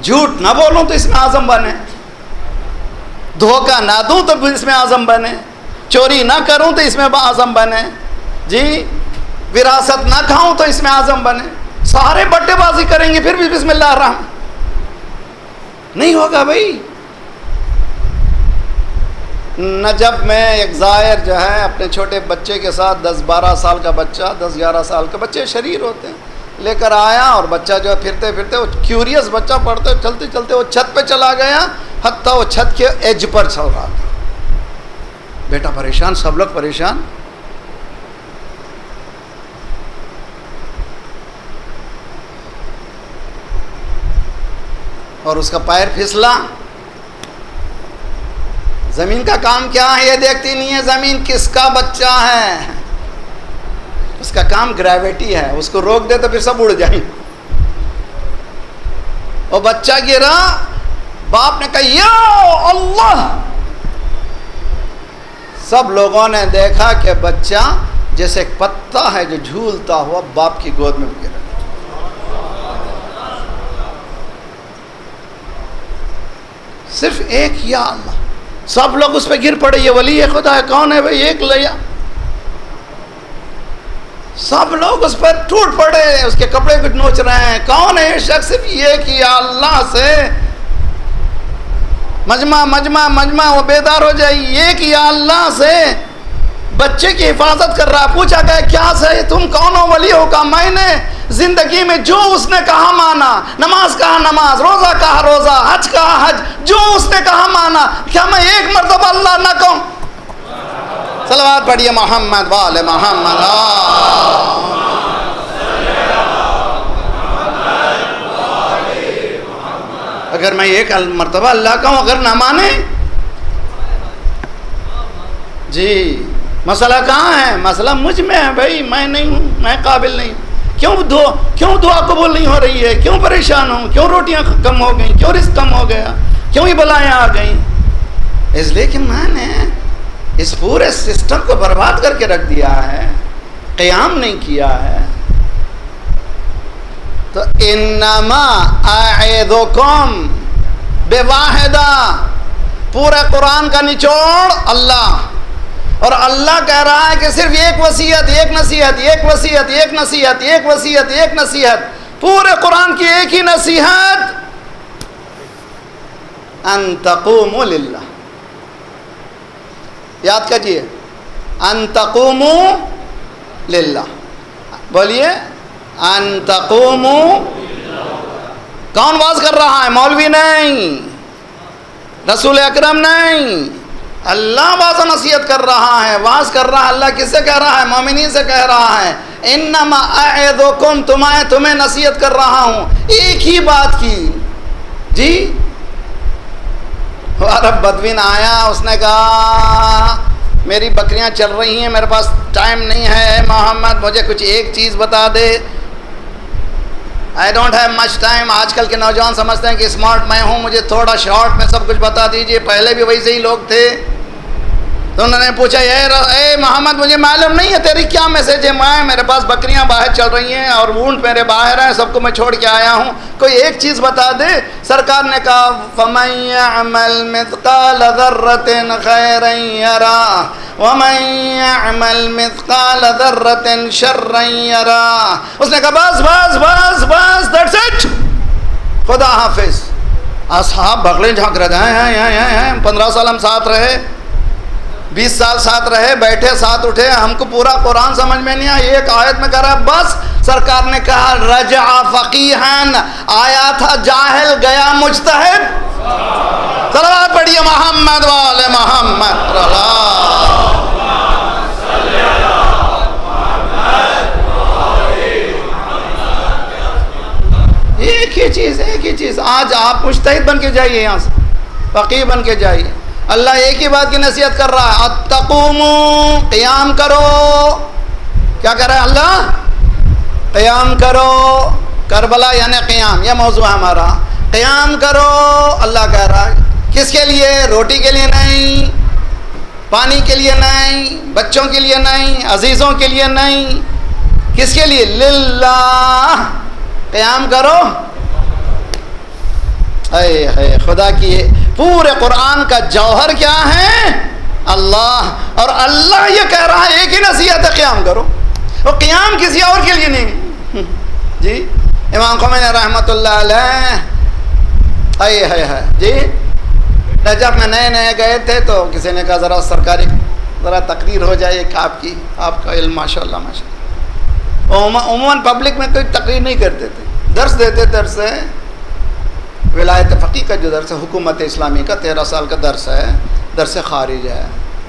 Speaker 1: جھوٹ نہ بولوں تو اس میں اعظم بنے، دھوکہ نہ دوں تو پھر اس میں اعظم بنے، چوری نہ کروں تو اس میں اعظم بنے، جی وراثت نہ کھاؤں تو اس میں اعظم بنے. سارے بٹے بازی کریں گے پھر بھی بسم اللہ الرحمن نہیں ہوگا بھائی. نجب میں ایک زائر جو ہے اپنے چھوٹے بچے کے ساتھ 10-12 سال کا بچہ، 10-11 سال کے بچے شریر ہوتے ہیں، لے کر آیا اور بچہ جو ہے پھرتے پھرتے، وہ کیوریس بچہ پڑھتے چلتے چلتے وہ چھت پہ چلا گیا، حتیٰ وہ چھت کے ایج پر چل رہا تھا. بیٹا پریشان، سب لوگ پریشان. اور اس کا پیر پھسلا. زمین کا کام کیا ہے یہ دیکھتی نہیں ہے، زمین کس کا بچہ ہے، اس کا کام گریویٹی ہے، اس کو روک دے تو پھر سب اڑ جائیں. وہ بچہ گرا، باپ نے کہا یا اللہ. سب لوگوں نے دیکھا کہ بچہ جیسے ایک پتا ہے جو جھولتا ہوا باپ کی گود میں گرا. صرف ایک یا اللہ. سب لوگ اس پہ گر پڑے, یہ ولی خدا ہے, کون ہے بھائی, ایک لیا. سب لوگ اس پر ٹوٹ پڑے, اس کے کپڑے کو نوچ رہے ہیں, کون ہے یہ شخص, صرف یہ کہ یا اللہ سے مجمع وہ بیدار ہو جائے, یہ کہ یا اللہ سے بچے کی حفاظت کر رہا. پوچھا گیا کیا سے تم کون ہو, ولی ہو؟ کا میں نے زندگی میں جو اس نے کہا مانا, نماز کہا نماز, روزہ کہا روزہ, حج کہا حج, جو اس نے کہا مانا. کیا میں ایک مرتبہ اللہ نہ کہوں؟ صلوات پڑھیے محمد وآل محمد. اگر میں ایک مرتبہ اللہ کہوں, اگر نہ مانے, جی مسئلہ کہاں ہے؟ مسئلہ مجھ میں ہے بھائی, میں نہیں ہوں, میں قابل نہیں. کیوں دعا قبول نہیں ہو رہی ہے؟ کیوں پریشان ہوں؟ کیوں روٹیاں کم ہو گئیں؟ کیوں رزق کم ہو گیا؟ کیوں یہ بلائیں آ گئیں؟ اس لیے کہ میں نے اس پورے سسٹم کو برباد کر کے رکھ دیا ہے, قیام نہیں کیا ہے. تو انما اعظکم بواحدہ, پورے قرآن کا نچوڑ اللہ, اور اللہ کہہ رہا ہے کہ صرف ایک وصیت, ایک نصیحت, ایک وصیت, ایک نصیحت, ایک وصیت, ایک نصیحت, پورے قرآن کی ایک ہی نصیحت, ان تقوموا للہ. یاد کیجیے, ان تقوموا للہ. بولیے ان تقوموا. کون واز کر رہا ہے؟ مولوی نہیں, رسول اکرم نہیں, اللہ واز و نصیحت کر رہا ہے. واز کر رہا ہے اللہ کس سے کہہ رہا ہے؟ مومنین سے کہہ رہا ہے. انما اعظکم, تمہیں نصیحت کر رہا ہوں ایک ہی بات کی. جی عرب بدوین آیا, اس نے کہا میری بکریاں چل رہی ہیں, میرے پاس ٹائم نہیں ہے محمد, مجھے کچھ ایک چیز بتا دے. I don't have much time. آج کل کے نوجوان سمجھتے ہیں کہ اسمارٹ میں ہوں, مجھے تھوڑا شارٹ میں سب کچھ بتا دیجئے. پہلے بھی ویسے ہی لوگ تھے. تو انہوں نے پوچھا اے محمد مجھے معلوم نہیں ہے تیری کیا میسج ہے. میرے پاس بکریاں باہر چل رہی ہیں اور اونٹ میرے باہر ہیں, سب کو میں چھوڑ کے آیا ہوں, کوئی ایک چیز بتا دے. سرکار نے کہا فَمَن يَعْمَلْ مِثْقَالَ ذَرَّةٍ خَيْرًا يَرَهُ وَمَن يَعْمَلْ مِثْقَالَ ذَرَّةٍ شَرًّا يَرَهُ. اس نے کہا بس that's it, خدا حافظ. اصحاب بغلیں جھانک رہے ہیں, 15 سال ہم ساتھ رہے, 20 سال ساتھ رہے, بیٹھے ساتھ اٹھے, ہم کو پورا قرآن سمجھ میں نہیں آیا. ایک آیت میں کہہ رہا ہے بس. سرکار نے کہا رجع فقیہن, آیا تھا جاہل گیا مجتہد. صلوات پڑھیے محمد والے محمد. ایک ہی چیز. آج آپ مجتہد بن کے جائیے, یہاں سے فقیہ بن کے جائیے. اللہ ایک ہی بات کی نصیحت کر رہا ہے, اتقوموا, قیام کرو. کیا کہہ رہا ہے اللہ؟ قیام کرو. کربلا یعنی قیام, یہ موضوع ہے ہمارا. قیام کرو اللہ کہہ رہا ہے. کس کے لیے؟ روٹی کے لیے نہیں, پانی کے لیے نہیں, بچوں کے لیے نہیں, عزیزوں کے لیے نہیں. کس کے لیے؟ للہ. قیام کرو. اے خدا کی پورے قرآن کا جوہر کیا ہے؟ اللہ. اور اللہ یہ کہہ رہا ہے ایک ہی نصیحت ہے, قیام کرو. اور قیام کسی اور کے لیے نہیں. جی امام خمینی رحمۃ اللہ علیہ جی جب میں نئے گئے تھے تو کسی نے کہا ذرا سرکاری ذرا تقریر ہو جائے ایک آپ کا علم ماشاء اللہ. عموماً پبلک میں کوئی تقریر نہیں کرتے تھے, درس دیتے. درس ہے ولایت فقیہ کا جو درس ہے, حکومت اسلامی کا 13 سال کا درس ہے, درس خارج ہے,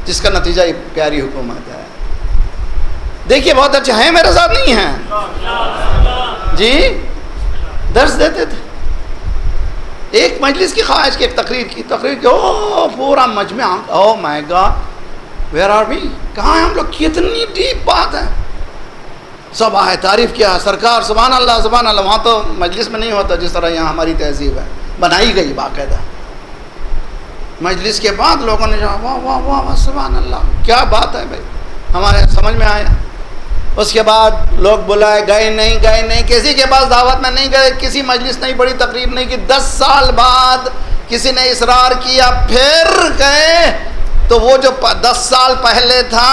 Speaker 1: جس کا نتیجہ یہ پیاری حکومت ہے. دیکھیے بہت اچھا ہے, میرے ساتھ نہیں ہے جی. درس دیتے تھے. ایک مجلس کی خواہش کی, ایک تقریر کی, پورا مجمع, او مائی گاڈ ویئر آر وی, کہاں ہیں ہم لوگ, کتنی ڈیپ بات ہے. سب آئے, تعریف کیا سرکار, سبحان اللہ سبحان اللہ. وہاں تو مجلس میں نہیں ہوتا جس طرح یہاں ہماری تہذیب ہے, بنائی گئی باقاعدہ. مجلس کے بعد لوگوں نے کہا واہ واہ واہ سبحان اللہ, کیا بات ہے بھائی, ہمارے سمجھ میں آیا. اس کے بعد لوگ بلائے, گئے نہیں, کسی کے پاس دعوت میں نہیں گئے, کسی مجلس نہیں, بڑی تقریر نہیں کی. 10 سال بعد کسی نے اصرار کیا پھر گئے، تو وہ جو 10 سال پہلے تھا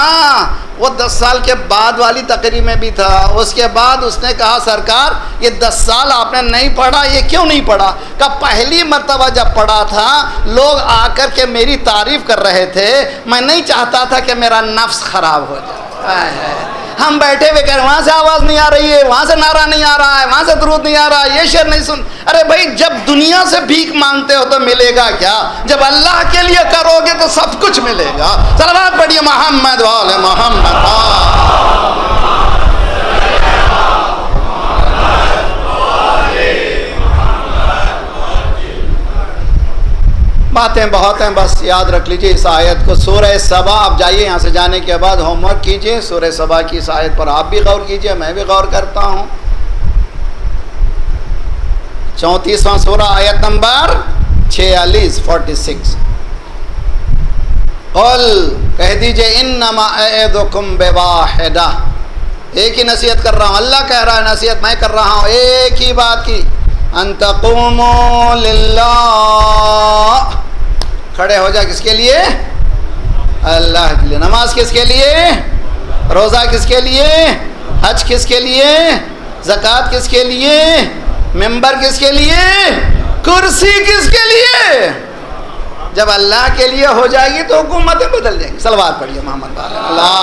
Speaker 1: وہ 10 سال کے بعد والی تقریر میں بھی تھا۔ اس کے بعد اس نے کہا سرکار یہ 10 سال آپ نے نہیں پڑھا، یہ کیوں نہیں پڑھا؟ کہ پہلی مرتبہ جب پڑھا تھا لوگ آ کر کے میری تعریف کر رہے تھے، میں نہیں چاہتا تھا کہ میرا نفس خراب ہو جائے۔ ہم بیٹھے ہوئے کہہ رہے وہاں سے آواز نہیں آ رہی ہے، وہاں سے نعرہ نہیں آ رہا ہے، وہاں سے درود نہیں آ رہا ہے، یہ شعر نہیں سن۔ ارے بھائی جب دنیا سے بھیک مانگتے ہو تو ملے گا کیا؟ جب اللہ کے لیے کرو گے تو سب کچھ ملے گا۔ صلوات پڑھیے محمد وعلی محمد۔ باتیں بہت ہیں، بس یاد رکھ لیجئے اس آیت کو۔ سورہ سبا، آپ جائیے یہاں سے جانے کے بعد ہوم ورک کیجئے، سورہ سبا کی اس آیت پر آپ بھی غور کیجئے، میں بھی غور کرتا ہوں۔ 34واں سورہ آیت نمبر 46۔ قل، کہہ دیجئے انما اعظکم بواحدہ، ایک ہی نصیحت کر رہا ہوں، اللہ کہہ رہا ہے نصیحت میں کر رہا ہوں ایک ہی بات کی، ان تقوموا للہ، کھڑے ہو جا کس کے لیے؟ اللہ کے لیے۔ نماز کس کے لیے؟ روزہ کس کے لیے؟ حج کس کے لیے؟ زکوٰۃ کس کے لیے؟ ممبر کس کے لیے؟ کرسی کس کے لیے؟ جب اللہ کے لیے ہو جائے گی تو حکومتیں بدل جائیں گی۔ صلوات پڑھیے محمد والے اللہ۔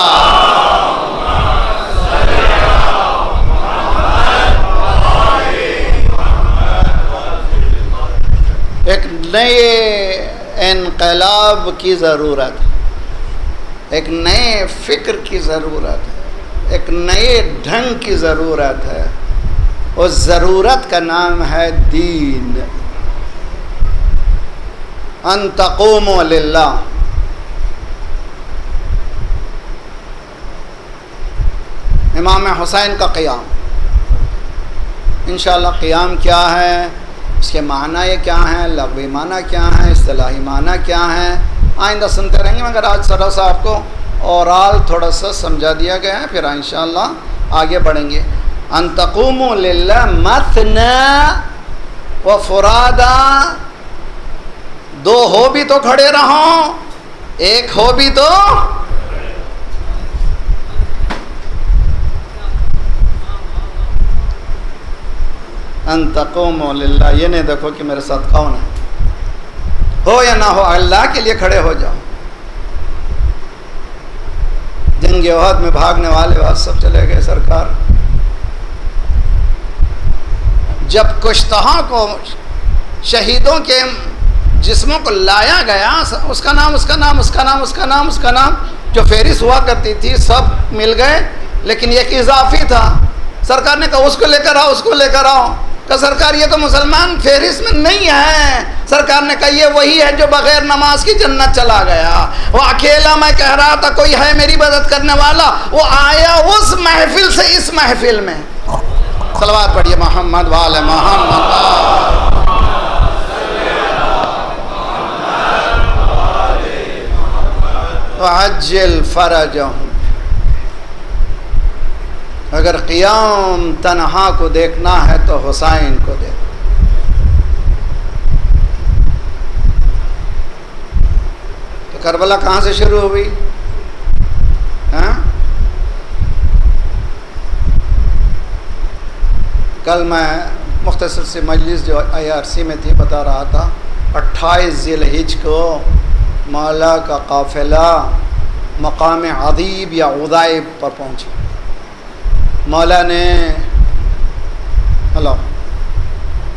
Speaker 1: ایک نئے انقلاب کی ضرورت ہے، ایک نئے فکر کی ضرورت ہے، ایک نئے ڈھنگ کی ضرورت ہے۔ اس ضرورت کا نام ہے دین۔ ان تقوموا للہ، امام حسین کا قیام۔ انشاءاللہ قیام کیا ہے، اس کے معنی یہ کیا ہیں، لغوی معنی کیا ہیں، اصطلاحی معنی کیا ہیں، آئندہ سنتے رہیں گے، مگر آج ذرا سا آپ کو اورال تھوڑا سا سمجھا دیا گیا ہے، پھر انشاءاللہ آگے بڑھیں گے۔ ان تقوموا للہ مثنی و فرادا، دو ہو بھی تو کھڑے رہو، ایک ہو بھی تو۔ ان تقوموا للہ، یہ نہیں دیکھو کہ میرے ساتھ کون ہے، ہو یا نہ ہو اللہ کے لیے کھڑے ہو جاؤ۔ جنگ احد میں بھاگنے والے بات سب چلے گئے سرکار۔ جب کشتہوں کو، شہیدوں کے جسموں کو لایا گیا، اس کا نام، اس کا نام، اس کا نام، اس کا نام، اس کا نام، جو فہرست ہوا کرتی تھی سب مل گئے، لیکن ایک اضافی تھا۔ سرکار نے کہا اس کو لے کر آؤ، اس کو لے کر آؤ۔ کہ سرکار یہ تو مسلمان فہرست میں نہیں ہے۔ سرکار نے کہا یہ وہی ہے جو بغیر نماز کی جنت چلا گیا۔ وہ اکیلا میں کہہ رہا تھا کوئی ہے میری مدد کرنے والا، وہ آیا اس محفل سے اس محفل میں۔ صلوات پڑھیے محمد وعلی محمد۔ وعجل فرجہم، اگر قیام تنہا کو دیکھنا ہے تو حسین کو دیکھ۔ تو کربلا کہاں سے شروع ہوئی؟ کل میں مختصر سی مجلس جو IRC میں تھی بتا رہا تھا، 28 ذی الحجہ کو مولا کا قافلہ مقام عذیب یا عذائب پر پہنچا۔ مولا نے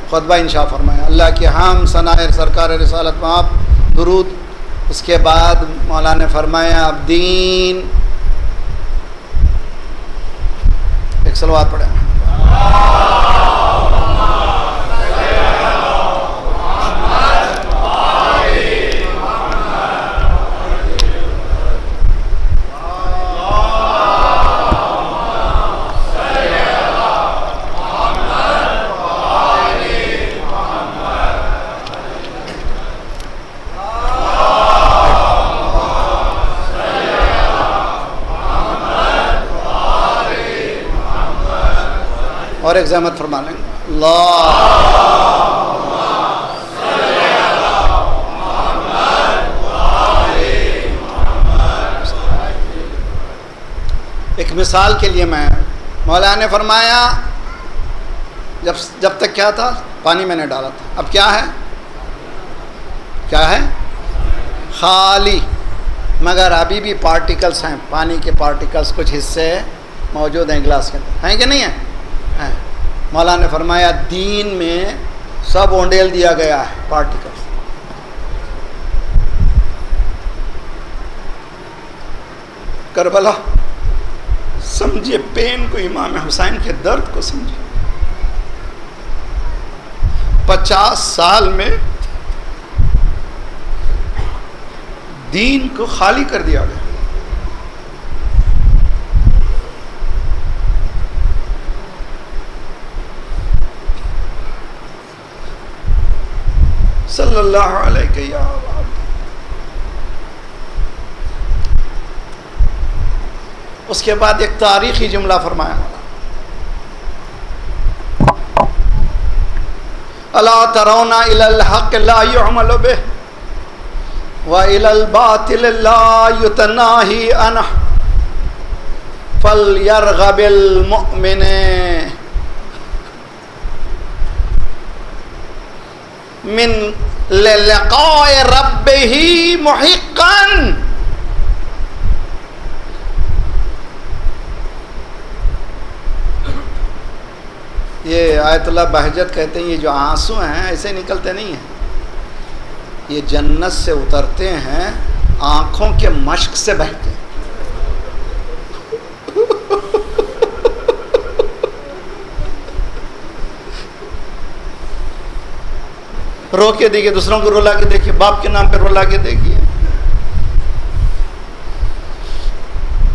Speaker 1: خطبہ انشاء فرمایا، اللہ کی حمد ثنا سرکار رسالت میں آپ درود۔ اس کے بعد مولا نے فرمایا اب دین، ایک صلوات پڑھیں۔ اور ایک زحمت فرما لیں اللہ مثال کے لیے میں مولا نے فرمایا جب تک کیا تھا پانی میں نے ڈالا تھا، اب کیا ہے خالی، مگر ابھی بھی پارٹیکلز ہیں، پانی کے پارٹیکلز کچھ حصے موجود ہیں گلاس کے اندر، ہیں کہ نہیں ہیں؟ مولا نے فرمایا دین میں سب اونڈیل دیا گیا ہے پارٹیکلز۔ کربلا سمجھے پین کو، امام حسین کے درد کو سمجھے۔ 50 سال میں دین کو خالی کر دیا گیا۔ صلی اللہ علیہ وسلم۔ اس کے بعد ایک تاریخی جملہ فرمایا مولا، الا ترون الی الحق لا يعمل به وإلى الباطل لا يتناهي عنه فليرغب المؤمن من لقاء ربه محقا۔ یہ آیت اللہ بہجت کہتے ہیں، یہ جو آنسو ہیں ایسے نکلتے نہیں ہیں، یہ جنت سے اترتے ہیں، آنکھوں کے مشق سے بہتے ہیں۔ رو کے دیکھیے، دوسروں کو رولا کے دیکھیے، باپ کے نام پہ رولا کے دیکھیے۔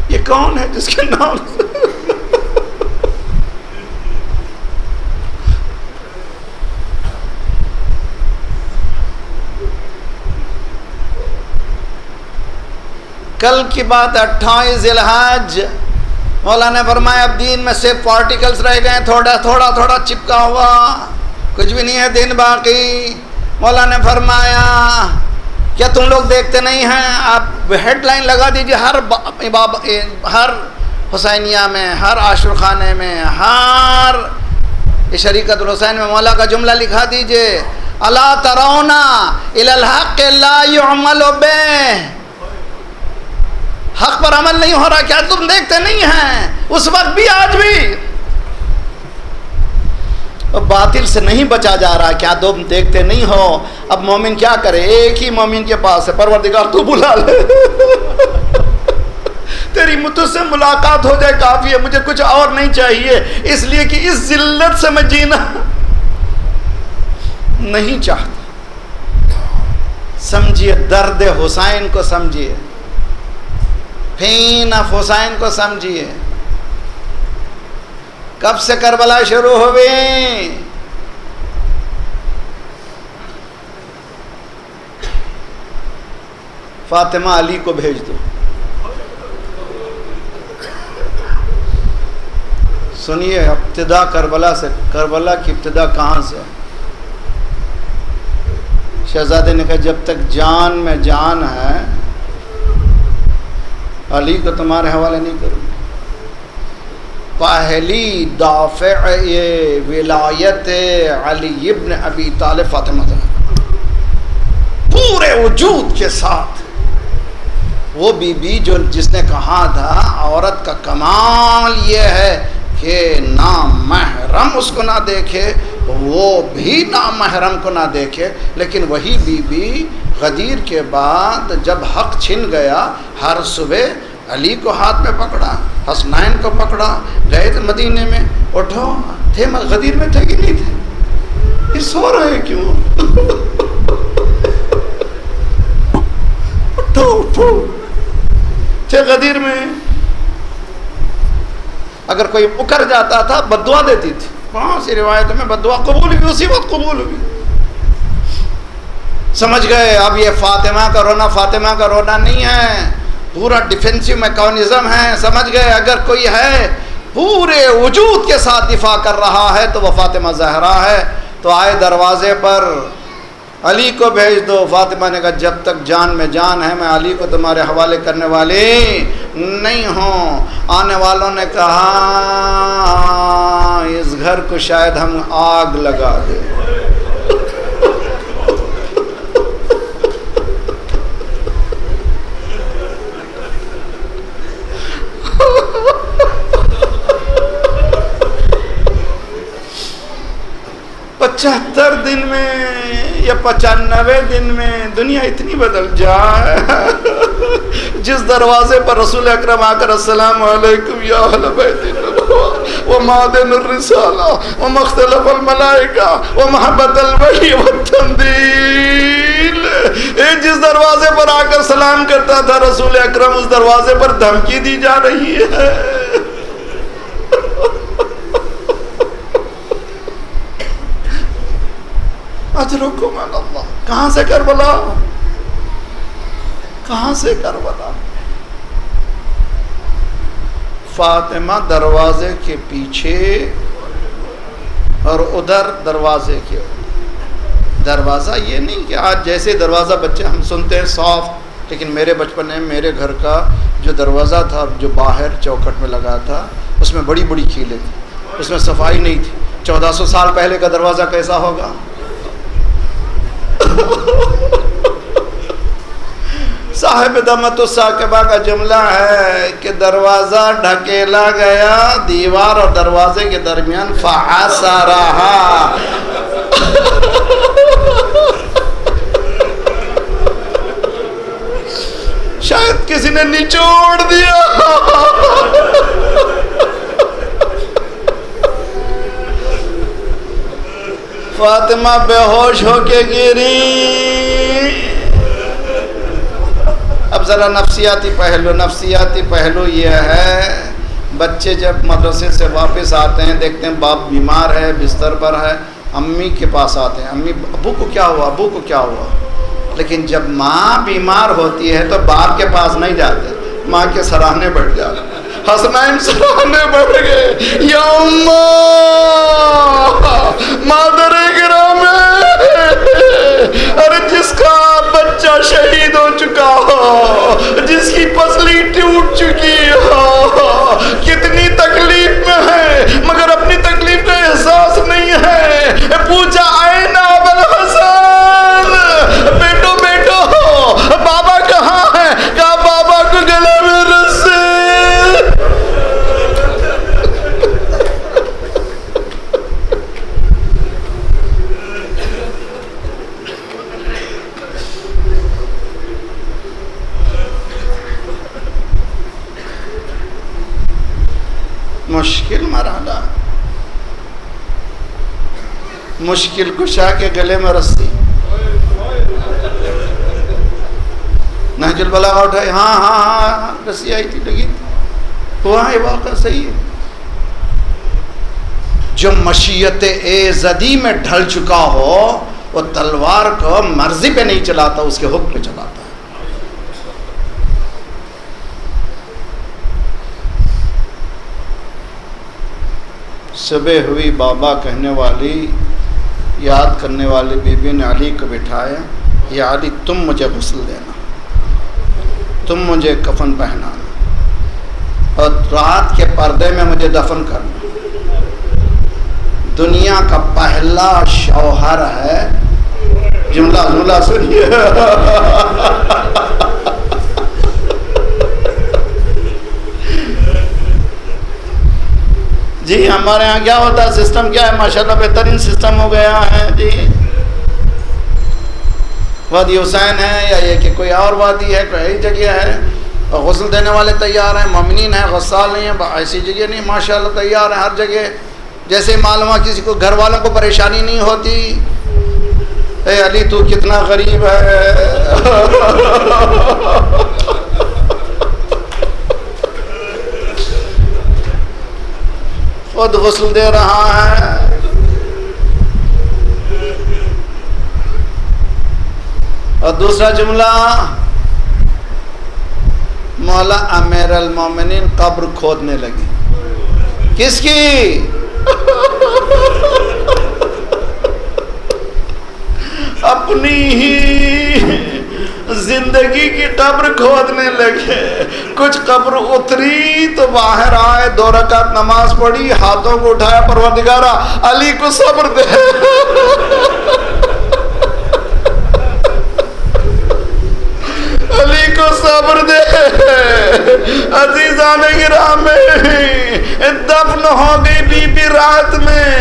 Speaker 1: یہ کون ہے جس کے نام سے کل کی بات 28 ذی الحج، مولا نے فرمایا اب دین میں سے پارٹیکلز رہ گئے، تھوڑا تھوڑا چپکا ہوا، کچھ بھی نہیں ہے دین باقی۔ مولا نے فرمایا کیا تم لوگ دیکھتے نہیں ہیں؟ آپ ہیڈ لائن لگا دیجئے ہر حسینیہ میں، ہر عاشور خانے میں، ہر شریکت الحسین میں مولا کا جملہ لکھا دیجئے، الا ترون الی الحق لا يعمل به، حق پر عمل نہیں ہو رہا، کیا تم دیکھتے نہیں ہیں؟ اس وقت بھی آج بھی باطل سے نہیں بچا جا رہا، کیا تم دیکھتے نہیں ہو؟ اب مومن کیا کرے؟ ایک ہی مومن کے پاس ہے، پروردگار تو بلا لے، تیری مجھ سے ملاقات ہو جائے کافی ہے، مجھے کچھ اور نہیں چاہیے، اس لیے کہ اس ذلت سے میں جینا نہیں چاہتا۔ سمجھیے درد حسین کو، سمجھیے پین آف حسین کو، سمجھیے کب سے کربلا شروع ہوئی۔ فاطمہ علی کو بھیج دو۔ سنیے ابتدا کربلا سے، کربلا کی ابتدا کہاں سے؟ شہزادے نے کہا جب تک جان میں جان ہے علی کو تمہارے حوالے نہیں کروں گا۔ پہلی دافع یہ ولایت علی ابن ابی طالب فاطمہ پورے وجود کے ساتھ، وہ بی بی جو جس نے کہا تھا عورت کا کمال یہ ہے کہ نامحرم اس کو نہ دیکھے، وہ بھی نامحرم کو نہ دیکھے، لیکن وہی بی بی غدیر کے بعد جب حق چھن گیا، ہر صبح علی کو ہاتھ میں پکڑا، حسنین کو پکڑا، گئے تھے مدینے میں، اٹھو، تھے غدیر میں تھے کہ نہیں تھے؟ یہ سو رہے کیوں؟ اٹھو اٹھو، تھے غدیر میں۔ اگر کوئی اکر جاتا تھا بددعا دیتی تھی، وہاں سی روایتوں میں بددعا قبول ہوئی، اسی وقت قبول ہوئی۔ سمجھ گئے اب یہ فاطمہ کا رونا نہیں ہے، پورا ڈیفینسو میکانزم ہے۔ سمجھ گئے اگر کوئی ہے پورے وجود کے ساتھ دفاع کر رہا ہے تو وہ فاطمہ زہرا ہے۔ تو آئے دروازے پر علی کو بھیج دو۔ فاطمہ نے کہا جب تک جان میں جان ہے میں علی کو تمہارے حوالے کرنے والی نہیں ہوں۔ آنے والوں نے کہا اس گھر کو شاید ہم آگ لگا دیں۔ پچہتر دن میں یا 95 دن میں دنیا اتنی بدل جائے۔ جس دروازے پر رسول اکرم آ کر السلام علیکم یا اہل بیت النبوہ ومعدن الرسالہ ومختلف الملائکہ ومحبت الوحی والتنزیل، جس دروازے پر آ کر سلام کرتا تھا رسول اکرم، اس دروازے پر دھمکی دی جا رہی ہے۔ اجرکم علی اللہ۔ کہاں سے کربلا؟ کہاں سے کربلا؟ فاطمہ دروازے کے پیچھے اور ادھر دروازے کے۔ دروازہ یہ نہیں کہ آج جیسے دروازہ بچے ہم سنتے ہیں صاف، لیکن میرے بچپن میں میرے گھر کا جو دروازہ تھا جو باہر چوکھٹ میں لگا تھا اس میں بڑی بڑی کیلیں تھی، اس میں صفائی نہیں تھی۔ 1400 سال پہلے کا دروازہ کیسا ہوگا؟ صاحب دمت الثاقبہ کا جملہ ہے کہ دروازہ ڈھکیلا گیا، دیوار اور دروازے کے درمیان فعصرہا، شاید کسی نے نچوڑ دیا۔ فاطمہ بے ہوش ہو کے گری۔ اب ذرا نفسیاتی پہلو یہ ہے، بچے جب مدرسے سے واپس آتے ہیں دیکھتے ہیں باپ بیمار ہے، بستر پر ہے، امی کے پاس آتے ہیں، امی ابو کو کیا ہوا، ابو کو کیا ہوا۔ لیکن جب ماں بیمار ہوتی ہے تو باپ کے پاس نہیں جاتے، ماں کے سراہنے بڑھ جاتے، حسنین سراہنے بڑھ گئے، یا مادر گرامی، ارے جس کا بچہ شہید ہو چکا ہو، جس کی پسلی ٹوٹ چکی ہو، کتنی تکلیف میں ہے مگر اپنی تکلیف کا احساس نہیں ہے۔ پوچھا آئین ابوالحسن، بیٹو بابا کہاں ہے؟ کہا بابا کو گلے میں رسی۔ مشکل مرحلہ، مشکل کشا کے گلے میں رسی۔ نہج البلاغہ اٹھائی، ہاں رسی آئی تھی، لگی تھی، ہوا ہے واقعہ صحیح ہے۔ جو مشیت ایزدی میں ڈھل چکا ہو وہ تلوار کو مرضی پہ نہیں چلاتا، اس کے حکم پہ چلاتا ہے۔ صبح ہوئی، بابا کہنے والی، یاد کرنے والی بیوی نے علی کو بٹھایا، یا علی تم مجھے غسل دینا، تم مجھے کفن پہنانا، اور رات کے پردے میں مجھے دفن کرنا۔ دنیا کا پہلا شوہر ہے، جملہ سنیے، جی ہمارے ہاں کیا ہوتا ہے، سسٹم کیا ہے، ماشاءاللہ بہترین سسٹم ہو گیا ہے جی۔ وادی حسین ہے یا یہ کہ کوئی اور وادی ہے، کوئی جگہ ہے، اور غسل دینے والے تیار ہیں، مومنین ہیں، غسال نہیں ہیں، ایسی جگہ نہیں، ماشاءاللہ تیار ہیں ہر جگہ۔ جیسے معلوم ہے کسی کو گھر والوں کو پریشانی نہیں ہوتی، اے علی تو کتنا غریب ہے، خود غسل دے رہا ہے۔ اور دوسرا جملہ، مولا امیر المومنین قبر کھودنے لگی، کس کی؟ اپنی ہی زندگی کی قبر کھودنے لگے. کچھ قبر اتری تو باہر آئے, 2 رکعت نماز پڑھی, ہاتھوں کو اٹھایا, پروردگارا علی کو صبر دے, علی کو صبر دے. عزیزان گرامی, دفن ہو گئی بی بی رات میں.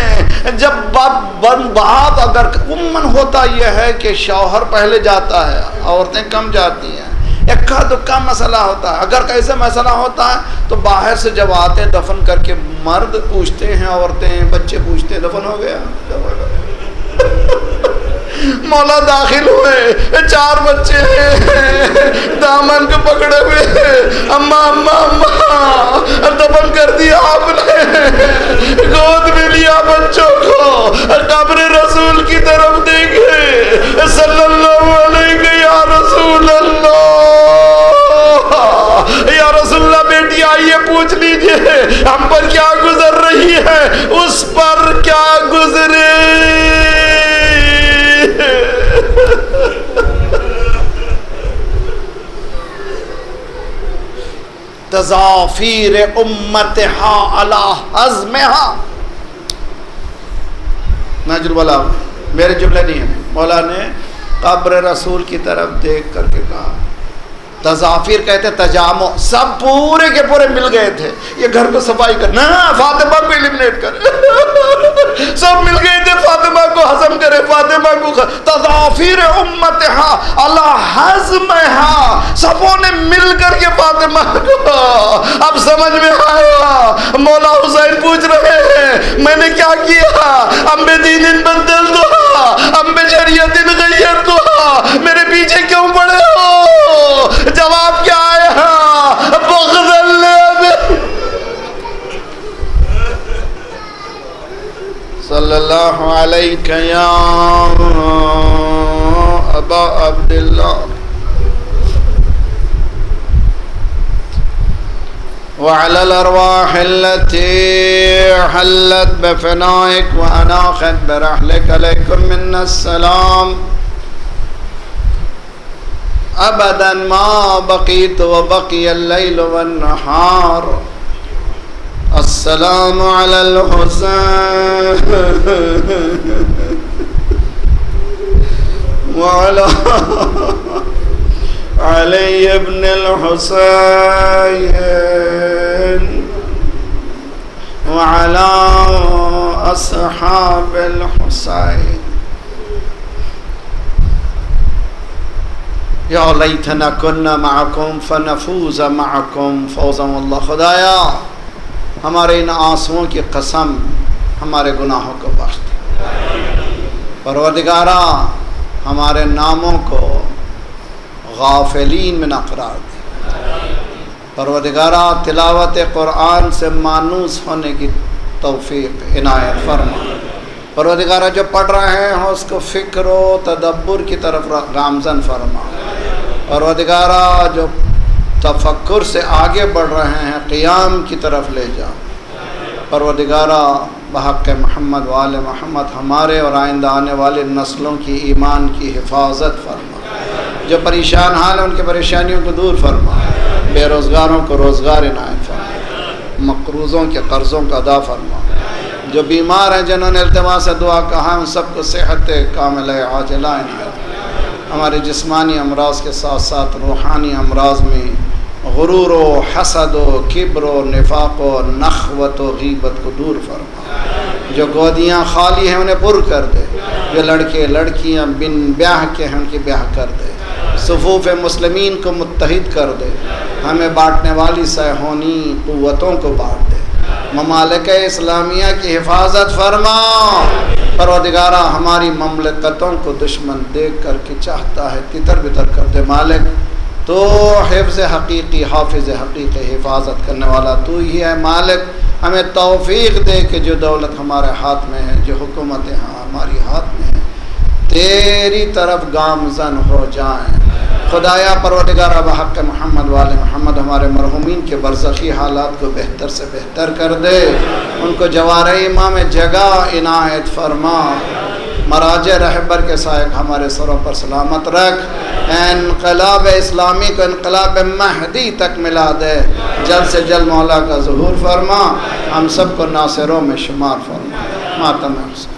Speaker 1: جب باپ اگر عموماً ہوتا یہ ہے کہ شوہر پہلے جاتا ہے, عورتیں کم جاتی ہیں, اکا دکا مسئلہ ہوتا ہے. اگر کیسے مسئلہ ہوتا ہے تو باہر سے جب آتے ہیں دفن کر کے, مرد پوچھتے ہیں, عورتیں بچے پوچھتے ہیں دفن ہو گیا. مولا داخل ہوئے, 4 بچے ہیں, دامن کو پکڑے ہوئے, اماں اماں اماں دفن کر دیا آپ نے, گود میں لیا بچوں کو, قبر رسول کی طرف دیکھے, صلی اللہ علیہ یا رسول اللہ, یا رسول اللہ بیٹی آئیے پوچھ لیجئے ہم پر کیا گزر رہی ہے, اس پر کیا گزرے. تضافیر امتہا علی عزمہا. نہج البلاغہ, میرے جملے نہیں ہیں, مولا نے قبر رسول کی طرف دیکھ کر کے کہا. تضافیر کہتے تجامع, سب پورے کے پورے مل گئے تھے, یہ گھر کو صفائی کرنا, فاطمہ کو ایلیمنیٹ کر, سب مل گئے تھے فاطمہ کو ہضم کرے, فاطمہ کو. تضافیر امتہا علی حزمہا, سبوں نے مل کر کے فاطمہ کو. اب سمجھ میں آیا, مولا حسین پوچھ رہے ہیں میں نے کیا کیا, ام بدین بدل دو, ام بشریت غیر دو, میرے پیچھے کیوں پڑے ہو. جواب کیا آیا, بغض اللہ صلی اللہ علیہ یا ابا عبداللہ وعلى الأرواح التي حلت بفنائك وأناخت برحلك عليكم منا السلام أبدا ما بقيت وبقي الليل والنهار. السلام على الحسين وعلى علي بن الحسين وعلى أصحاب الحسين. یا لیتنا کننا معکم فنفوز معکم فوزا واللہ. خدایا ہمارے ان آنسوؤں کی قسم ہمارے گناہوں کو بخش دے. پروردگارا ہمارے ناموں کو غافلین میں نہ قرار دے. پروردگارا تلاوت قرآن سے مانوس ہونے کی توفیق عنایت فرما. پروردگارہ جو پڑھ رہے ہیں اس کو فکر و تدبر کی طرف گامزن فرما. پروردگارہ جو تفکر سے آگے بڑھ رہے ہیں قیام کی طرف لے جا. پروردگارہ بحق محمد وآل محمد ہمارے اور آئندہ آنے والے نسلوں کی ایمان کی حفاظت فرما. جو پریشان حال ہیں ان کی پریشانیوں کو دور فرما. بے روزگاروں کو روزگار عنایت فرما. مقروضوں کے قرضوں کا ادا فرما. جو بیمار ہیں جنہوں نے التماس دعا کہا ان سب کو صحت کاملہ عاجلہ عنایت. ہمارے جسمانی امراض کے ساتھ ساتھ روحانی امراض میں غرور و حسد و کبر و نفاق و نخوت و غیبت کو دور فرما. جو گودیاں خالی ہیں انہیں پر کر دے. جو لڑکے لڑکیاں بن بیاہ کے ہیں ان کی بیاہ کر دے. صفوف مسلمین کو متحد کر دے. ہمیں بانٹنے والی سیہونی قوتوں کو بانٹ دے. ممالک اسلامیہ کی حفاظت فرما. پروردگارہ ہماری مملکتوں کو دشمن دیکھ کر کے چاہتا ہے تتر بتر کر دے. مالک تو حفظ حقیقی حافظ حقیقی حفاظت کرنے والا تو ہی ہے. مالک ہمیں توفیق دے کہ جو دولت ہمارے ہاتھ میں ہے, جو حکومتیں ہماری ہاتھ میں ہیں, تیری طرف گامزن ہو جائیں. خدایا پروردگارہ بحق محمد والے محمد ہمارے مرحومین کے برزخی حالات کو بہتر سے بہتر کر دے. ان کو جوار امام جگہ عنایت فرما. مراجع رہبر کے سائے ہمارے سروں پر سلامت رکھ، انقلاب اسلامی کو انقلاب مہدی تک ملا دے، جلد سے جلد مولا کا ظہور فرما، ہم سب کو ناصروں میں شمار فرما۔ ماتم حسین۔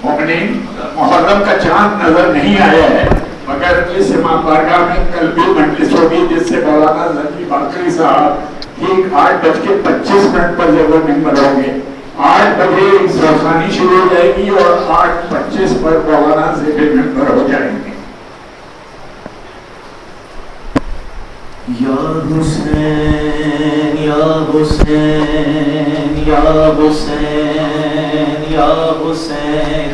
Speaker 2: مومنین، محرم کا چاند نظر نہیں آیا ہے، مگر اس امام بارگاہ میں کل بھی مجلس ہوگی جس سے مولانا زکی باقری صاحب ٹھیک 8:25 پر جب وہ ممبر ہوں گے۔ 8 بجے سوسانی شروع ہو جائے گی اور 8:25 پر مولانا زکی ممبر ہو جائیں گے۔
Speaker 3: یا حسین یا حسین یا حسین یا حسین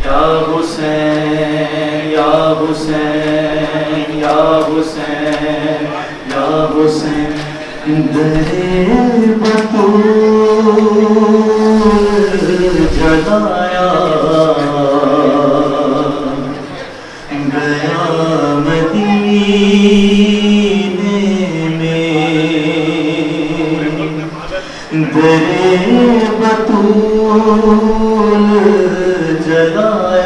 Speaker 3: یا حسین یا حسین یا حسین یا حسین، در بطول جلایا گیا مدینے میں، در بطول جلایا